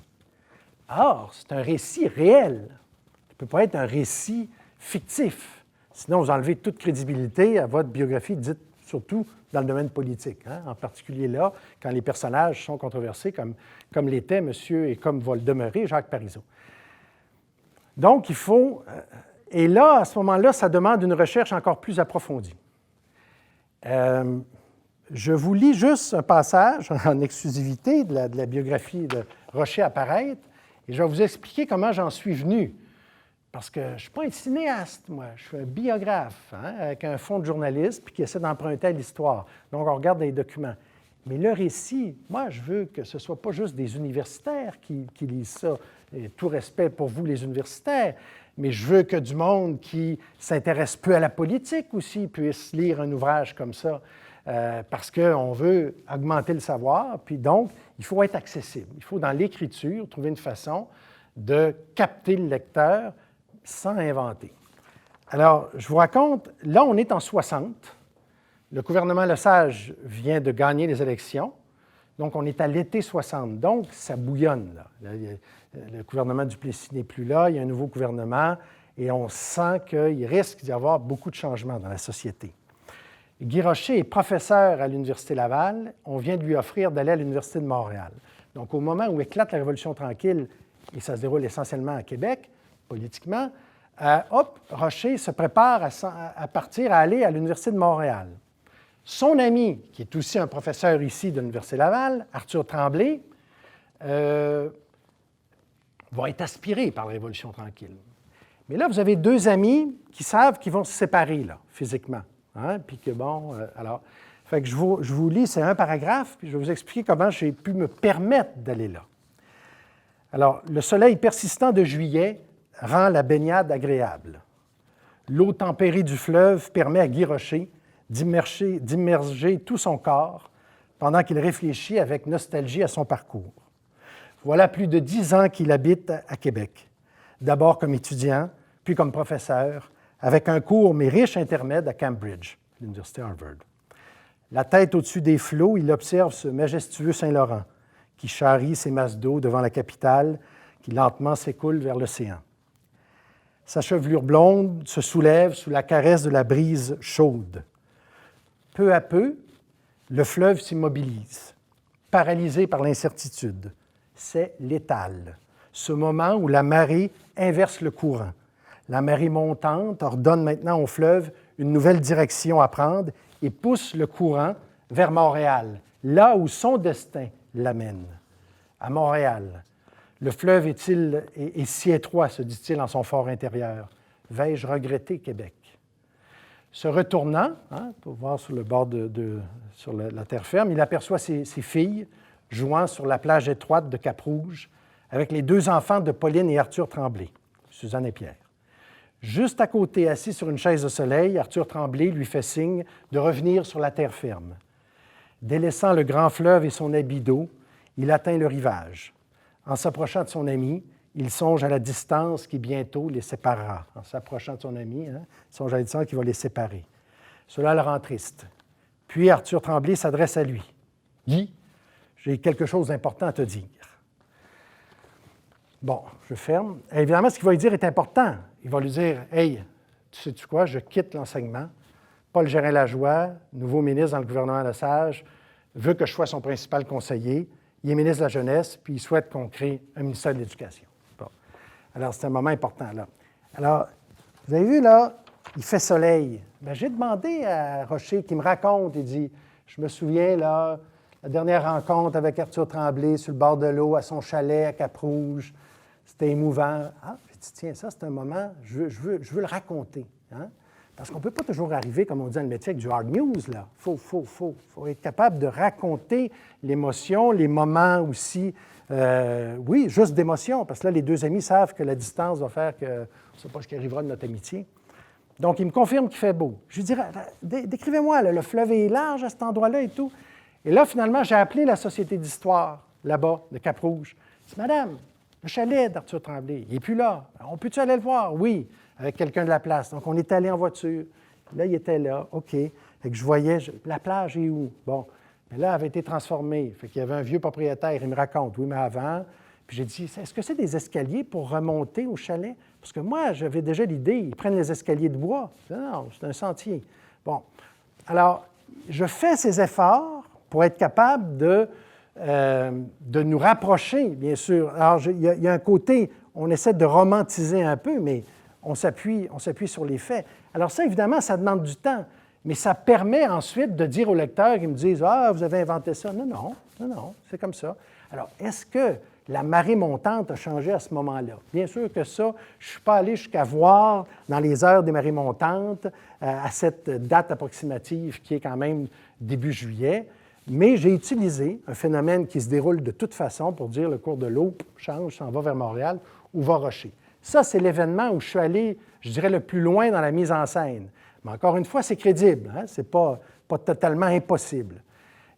Or, c'est un récit réel. Ça ne peut pas être un récit fictif. Sinon, vous enlevez toute crédibilité à votre biographie, dite surtout dans le domaine politique, hein, en particulier là, quand les personnages sont controversés, comme l'était monsieur et comme va le demeurer Jacques Parizeau. Donc, il faut... et là, à ce moment-là, ça demande une recherche encore plus approfondie. Je vous lis juste un passage en exclusivité de la biographie de Rocher à paraître, et je vais vous expliquer comment j'en suis venu. Parce que je ne suis pas un cinéaste, moi. Je suis un biographe, hein, avec un fond de journaliste, puis qui essaie d'emprunter à l'histoire. Donc, on regarde les documents. Mais le récit, moi, je veux que ce ne soit pas juste des universitaires qui lisent ça. Et tout respect pour vous, les universitaires. Mais je veux que du monde qui s'intéresse peu à la politique aussi puisse lire un ouvrage comme ça. Parce qu'on veut augmenter le savoir. Puis donc, il faut être accessible. Il faut, dans l'écriture, trouver une façon de capter le lecteur sans inventer. Alors, je vous raconte, là, on est en 60. Le gouvernement Lesage vient de gagner les élections. Donc, on est à l'été 60. Donc, ça bouillonne, là. Le gouvernement Duplessis n'est plus là, il y a un nouveau gouvernement, et on sent qu'il risque d'y avoir beaucoup de changements dans la société. Guy Rocher est professeur à l'Université Laval. On vient de lui offrir d'aller à l'Université de Montréal. Donc, au moment où éclate la Révolution tranquille, et ça se déroule essentiellement à Québec, politiquement, Rocher se prépare à partir, à aller à l'Université de Montréal. Son ami, qui est aussi un professeur ici de l'Université Laval, Arthur Tremblay, va être aspiré par la Révolution tranquille. Mais là, vous avez deux amis qui savent qu'ils vont se séparer, là, physiquement. Hein? Puis que bon, alors... Fait que je vous lis, c'est un paragraphe, puis je vais vous expliquer comment j'ai pu me permettre d'aller là. Alors, le soleil persistant de juillet rend la baignade agréable. L'eau tempérée du fleuve permet à Guy Rocher d'immerger tout son corps pendant qu'il réfléchit avec nostalgie à son parcours. Voilà plus de 10 ans qu'il habite à Québec, d'abord comme étudiant, puis comme professeur, avec un court mais riche intermède à Cambridge, l'Université Harvard. La tête au-dessus des flots, il observe ce majestueux Saint-Laurent qui charrie ses masses d'eau devant la capitale, qui lentement s'écoule vers l'océan. Sa chevelure blonde se soulève sous la caresse de la brise chaude. Peu à peu, le fleuve s'immobilise, paralysé par l'incertitude. C'est l'étale, ce moment où la marée inverse le courant. La marée montante ordonne maintenant au fleuve une nouvelle direction à prendre et pousse le courant vers Montréal, là où son destin l'amène, à Montréal. Le fleuve est si étroit, se dit-il en son fort intérieur. Vais-je regretter Québec? Se retournant, pour voir sur le bord sur la terre ferme, il aperçoit ses filles jouant sur la plage étroite de Cap-Rouge avec les 2 enfants de Pauline et Arthur Tremblay, Suzanne et Pierre. Juste à côté, assis sur une chaise de soleil, Arthur Tremblay lui fait signe de revenir sur la terre ferme. Délaissant le grand fleuve et son habit d'eau, il atteint le rivage. En s'approchant de son ami, il songe à la distance qui bientôt les séparera. En s'approchant de son ami, il songe à la distance qui va les séparer. Cela le rend triste. Puis Arthur Tremblay s'adresse à lui. « Guy, j'ai quelque chose d'important à te dire. » Bon, je ferme. Et évidemment, ce qu'il va lui dire est important. Il va lui dire « Hey, tu sais-tu quoi, je quitte l'enseignement. Paul Gérin-Lajoie, nouveau ministre dans le gouvernement Lesage, veut que je sois son principal conseiller. Il est ministre de la Jeunesse, puis il souhaite qu'on crée un ministère de l'Éducation. » Bon. Alors, c'est un moment important, là. Alors, vous avez vu, là, il fait soleil. Bien, j'ai demandé à Rocher qu'il me raconte. Il dit, je me souviens, là, la dernière rencontre avec Arthur Tremblay sur le bord de l'eau, à son chalet à Cap-Rouge. C'était émouvant. Ah, j'ai dit, tiens, ça, c'est un moment, je veux le raconter. Hein? Parce qu'on ne peut pas toujours arriver, comme on dit dans le métier, avec du hard news, là. Il faut être capable de raconter l'émotion, les moments aussi, oui, juste d'émotion, parce que là, les 2 amis savent que la distance va faire que, on ne sait pas ce qui arrivera de notre amitié. Donc, il me confirme qu'il fait beau. Je lui dirais, décrivez-moi, là, le fleuve est large à cet endroit-là et tout. Et là, finalement, j'ai appelé la Société d'histoire, là-bas, de Cap-Rouge. Je dis, madame, le chalet d'Arthur Tremblay, il n'est plus là. On peut-tu aller le voir? Oui, avec quelqu'un de la place. Donc, on est allé en voiture. Là, il était là. OK. Et que je voyais, la plage est où? Bon. Mais là, elle avait été transformée. Fait qu'il y avait un vieux propriétaire. Il me raconte, oui, mais avant. Puis j'ai dit, est-ce que c'est des escaliers pour remonter au chalet? Parce que moi, j'avais déjà l'idée, ils prennent les escaliers de bois. Non, c'est un sentier. Bon. Alors, je fais ces efforts pour être capable de nous rapprocher, bien sûr. Alors, il y a un côté, on essaie de romantiser un peu, mais on s'appuie sur les faits. Alors ça, évidemment, ça demande du temps, mais ça permet ensuite de dire aux lecteurs qui me disent « Ah, vous avez inventé ça. » Non, c'est comme ça. Alors, est-ce que la marée montante a changé à ce moment-là? Bien sûr que ça, je ne suis pas allé jusqu'à voir dans les heures des marées montantes à cette date approximative qui est quand même début juillet, mais j'ai utilisé un phénomène qui se déroule de toute façon pour dire le cours de l'eau change, s'en va vers Montréal ou va Rocher. Ça, c'est l'événement où je suis allé, je dirais, le plus loin dans la mise en scène. Mais encore une fois, c'est crédible, hein? Ce n'est pas totalement impossible.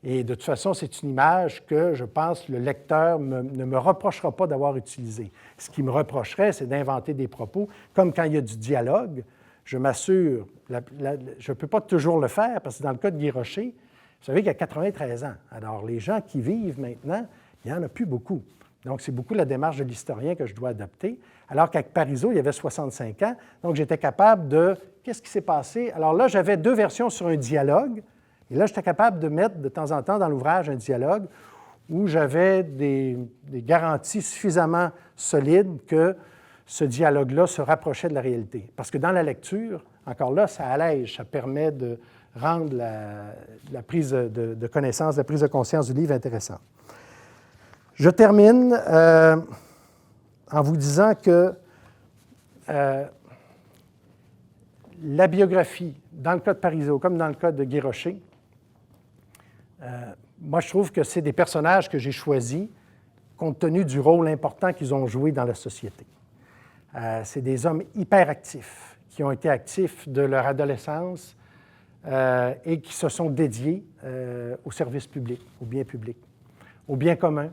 Et de toute façon, c'est une image que, je pense, le lecteur ne me reprochera pas d'avoir utilisée. Ce qu'il me reprocherait, c'est d'inventer des propos, comme quand il y a du dialogue. Je m'assure, je ne peux pas toujours le faire, parce que dans le cas de Guy Rocher, vous savez qu'il y a 93 ans. Alors, les gens qui vivent maintenant, il n'y en a plus beaucoup. Donc, c'est beaucoup la démarche de l'historien que je dois adopter. Alors qu'avec Parizeau, il y avait 65 ans. Donc, j'étais capable de... Qu'est-ce qui s'est passé? Alors là, j'avais 2 versions sur un dialogue. Et là, j'étais capable de mettre de temps en temps dans l'ouvrage un dialogue où j'avais des garanties suffisamment solides que ce dialogue-là se rapprochait de la réalité. Parce que dans la lecture, encore là, ça allège, ça permet de rendre la prise de connaissance, la prise de conscience du livre intéressante. Je termine en vous disant que la biographie, dans le cas de Parizeau, comme dans le cas de Guy Rocher, moi, je trouve que c'est des personnages que j'ai choisis compte tenu du rôle important qu'ils ont joué dans la société. C'est des hommes hyper actifs, qui ont été actifs de leur adolescence et qui se sont dédiés au service public, au bien public, au bien commun,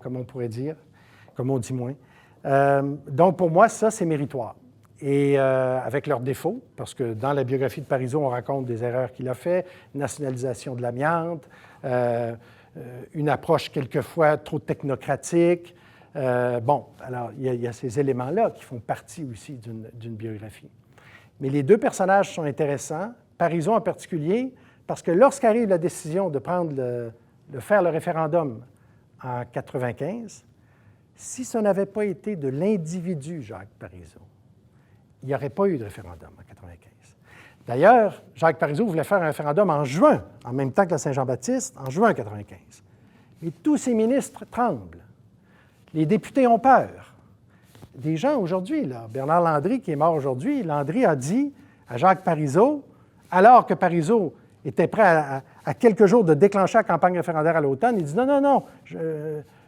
comme on pourrait dire, comme on dit moins. Donc, pour moi, ça, c'est méritoire. Et avec leurs défauts, parce que dans la biographie de Parizeau, on raconte des erreurs qu'il a faites, nationalisation de l'amiante, une approche quelquefois trop technocratique. Bon, alors, il y a ces éléments-là qui font partie aussi d'une biographie. Mais les 2 personnages sont intéressants, Parizeau en particulier, parce que lorsqu'arrive la décision de faire le référendum en 1995, si ce n'avait pas été de l'individu Jacques Parizeau, il n'y aurait pas eu de référendum en 1995. D'ailleurs, Jacques Parizeau voulait faire un référendum en juin, en même temps que la Saint-Jean-Baptiste, en juin 1995. Mais tous ces ministres tremblent. Les députés ont peur. Des gens aujourd'hui, là, Bernard Landry, qui est mort aujourd'hui, Landry a dit à Jacques Parizeau, alors que Parizeau était prêt à quelques jours de déclencher la campagne référendaire à l'automne, il dit non, non, non,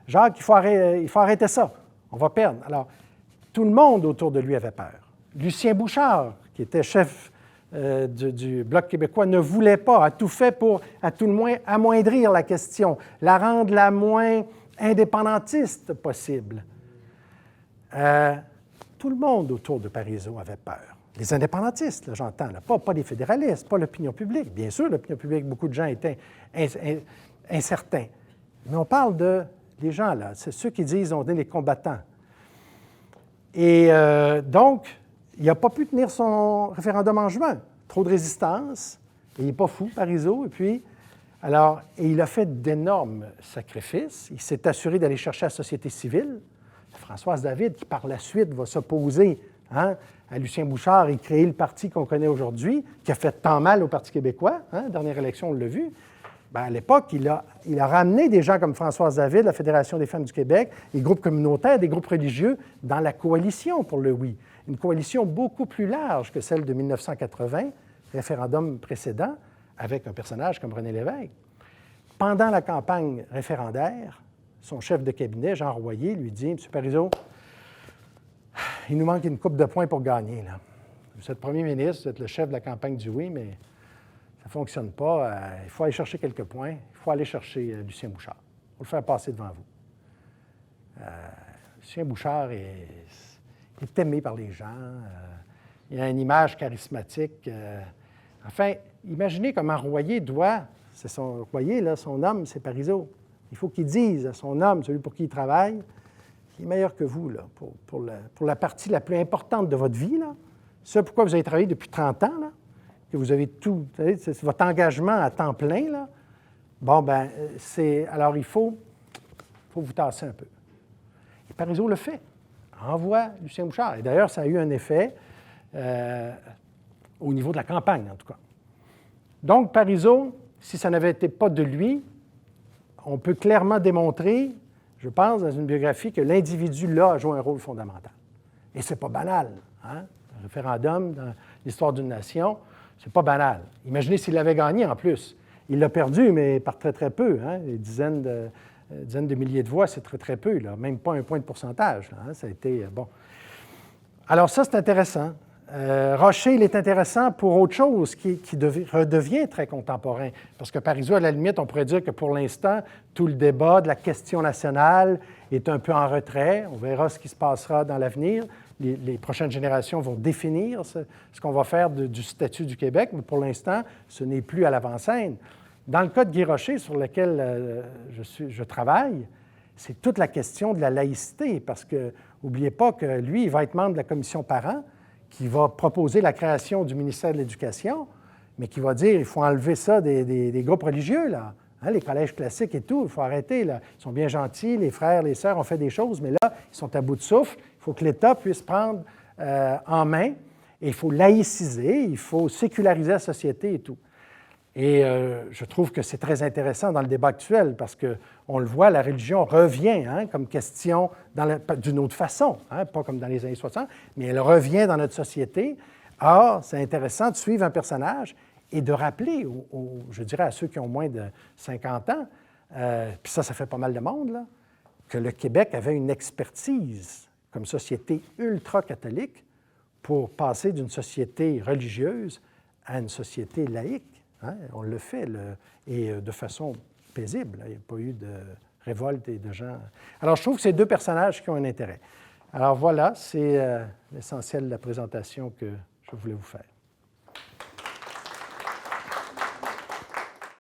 Jacques, il faut arrêter ça, on va perdre. Alors, tout le monde autour de lui avait peur. Lucien Bouchard, qui était chef du Bloc québécois, ne voulait pas, a tout fait pour, à tout le moins, amoindrir la question, la rendre la moins indépendantiste possible. Tout le monde autour de Parizeau avait peur. Les indépendantistes, j'entends, pas les fédéralistes, pas l'opinion publique. Bien sûr, l'opinion publique, beaucoup de gens étaient incertains. Mais on parle des gens, là, c'est ceux qui disent on est les combattants. Et donc, il n'a pas pu tenir son référendum en juin. Trop de résistance. Il n'est pas fou, Parizeau. Et puis, alors, il a fait d'énormes sacrifices. Il s'est assuré d'aller chercher la société civile. Françoise David, qui par la suite va s'opposer à Lucien Bouchard et créer le parti qu'on connaît aujourd'hui, qui a fait tant mal au Parti québécois. Dernière élection, on l'a vu. Bien, à l'époque, il a ramené des gens comme Françoise David, la Fédération des femmes du Québec, les groupes communautaires, des groupes religieux, dans la coalition pour le oui. Une coalition beaucoup plus large que celle de 1980, référendum précédent, avec un personnage comme René Lévesque. Pendant la campagne référendaire, son chef de cabinet, Jean Royer, lui dit « M. Parizeau, il nous manque une coupe de points pour gagner. Là. Vous êtes premier ministre, vous êtes le chef de la campagne du oui, mais ça ne fonctionne pas. Il faut aller chercher quelques points. Il faut aller chercher Lucien Bouchard. Il faut le faire passer devant vous. » Lucien Bouchard est aimé par les gens. Il a une image charismatique. Enfin, imaginez comment Royer doit, c'est son Royer, là, son homme, c'est Parizeau. Il faut qu'il dise à son homme, celui pour qui il travaille, qu'il est meilleur que vous là, pour la partie la plus importante de votre vie. Là. Ce pourquoi vous avez travaillé depuis 30 ans, là, que vous avez tout, c'est votre engagement à temps plein. Là. Bon, bien, alors il faut vous tasser un peu. Et Parizeau le fait. Envoie Lucien Bouchard. Et d'ailleurs, ça a eu un effet au niveau de la campagne, en tout cas. Donc, Parizeau, si ça n'avait été pas de lui, on peut clairement démontrer, je pense, dans une biographie, que l'individu, là, a joué un rôle fondamental. Et c'est pas banal. Hein? Un référendum dans l'histoire d'une nation, c'est pas banal. Imaginez s'il l'avait gagné, en plus. Il l'a perdu, mais par très, très peu. Hein? Des dizaines de milliers de voix, c'est très, très peu. Là. Même pas un point de pourcentage. Là, hein? Ça a été bon. Alors ça, c'est intéressant. Rocher, il est intéressant pour autre chose qui redevient très contemporain. Parce que Parizeau, à la limite, on pourrait dire que pour l'instant, tout le débat de la question nationale est un peu en retrait. On verra ce qui se passera dans l'avenir. Les prochaines générations vont définir ce qu'on va faire du statut du Québec, mais pour l'instant, ce n'est plus à l'avant-scène. Dans le cas de Guy Rocher, sur lequel je travaille, c'est toute la question de la laïcité, parce que n'oubliez pas que lui, il va être membre de la commission parents, qui va proposer la création du ministère de l'Éducation, mais qui va dire qu'il faut enlever ça des groupes religieux, là. Hein, les collèges classiques et tout, il faut arrêter. Là. Ils sont bien gentils, les frères, les sœurs ont fait des choses, mais là, ils sont à bout de souffle. Il faut que l'État puisse prendre en main, et il faut laïciser, il faut séculariser la société et tout. Et je trouve que c'est très intéressant dans le débat actuel parce qu'on le voit, la religion revient comme question d'une autre façon, pas comme dans les années 60, mais elle revient dans notre société. Or, c'est intéressant de suivre un personnage et de rappeler, je dirais à ceux qui ont moins de 50 ans, puis ça fait pas mal de monde, là, que le Québec avait une expertise comme société ultra-catholique pour passer d'une société religieuse à une société laïque. Hein, on le fait, et de façon paisible. Il n'y a pas eu de révolte et de gens. Alors, je trouve que c'est deux personnages qui ont un intérêt. Alors voilà, c'est l'essentiel de la présentation que je voulais vous faire.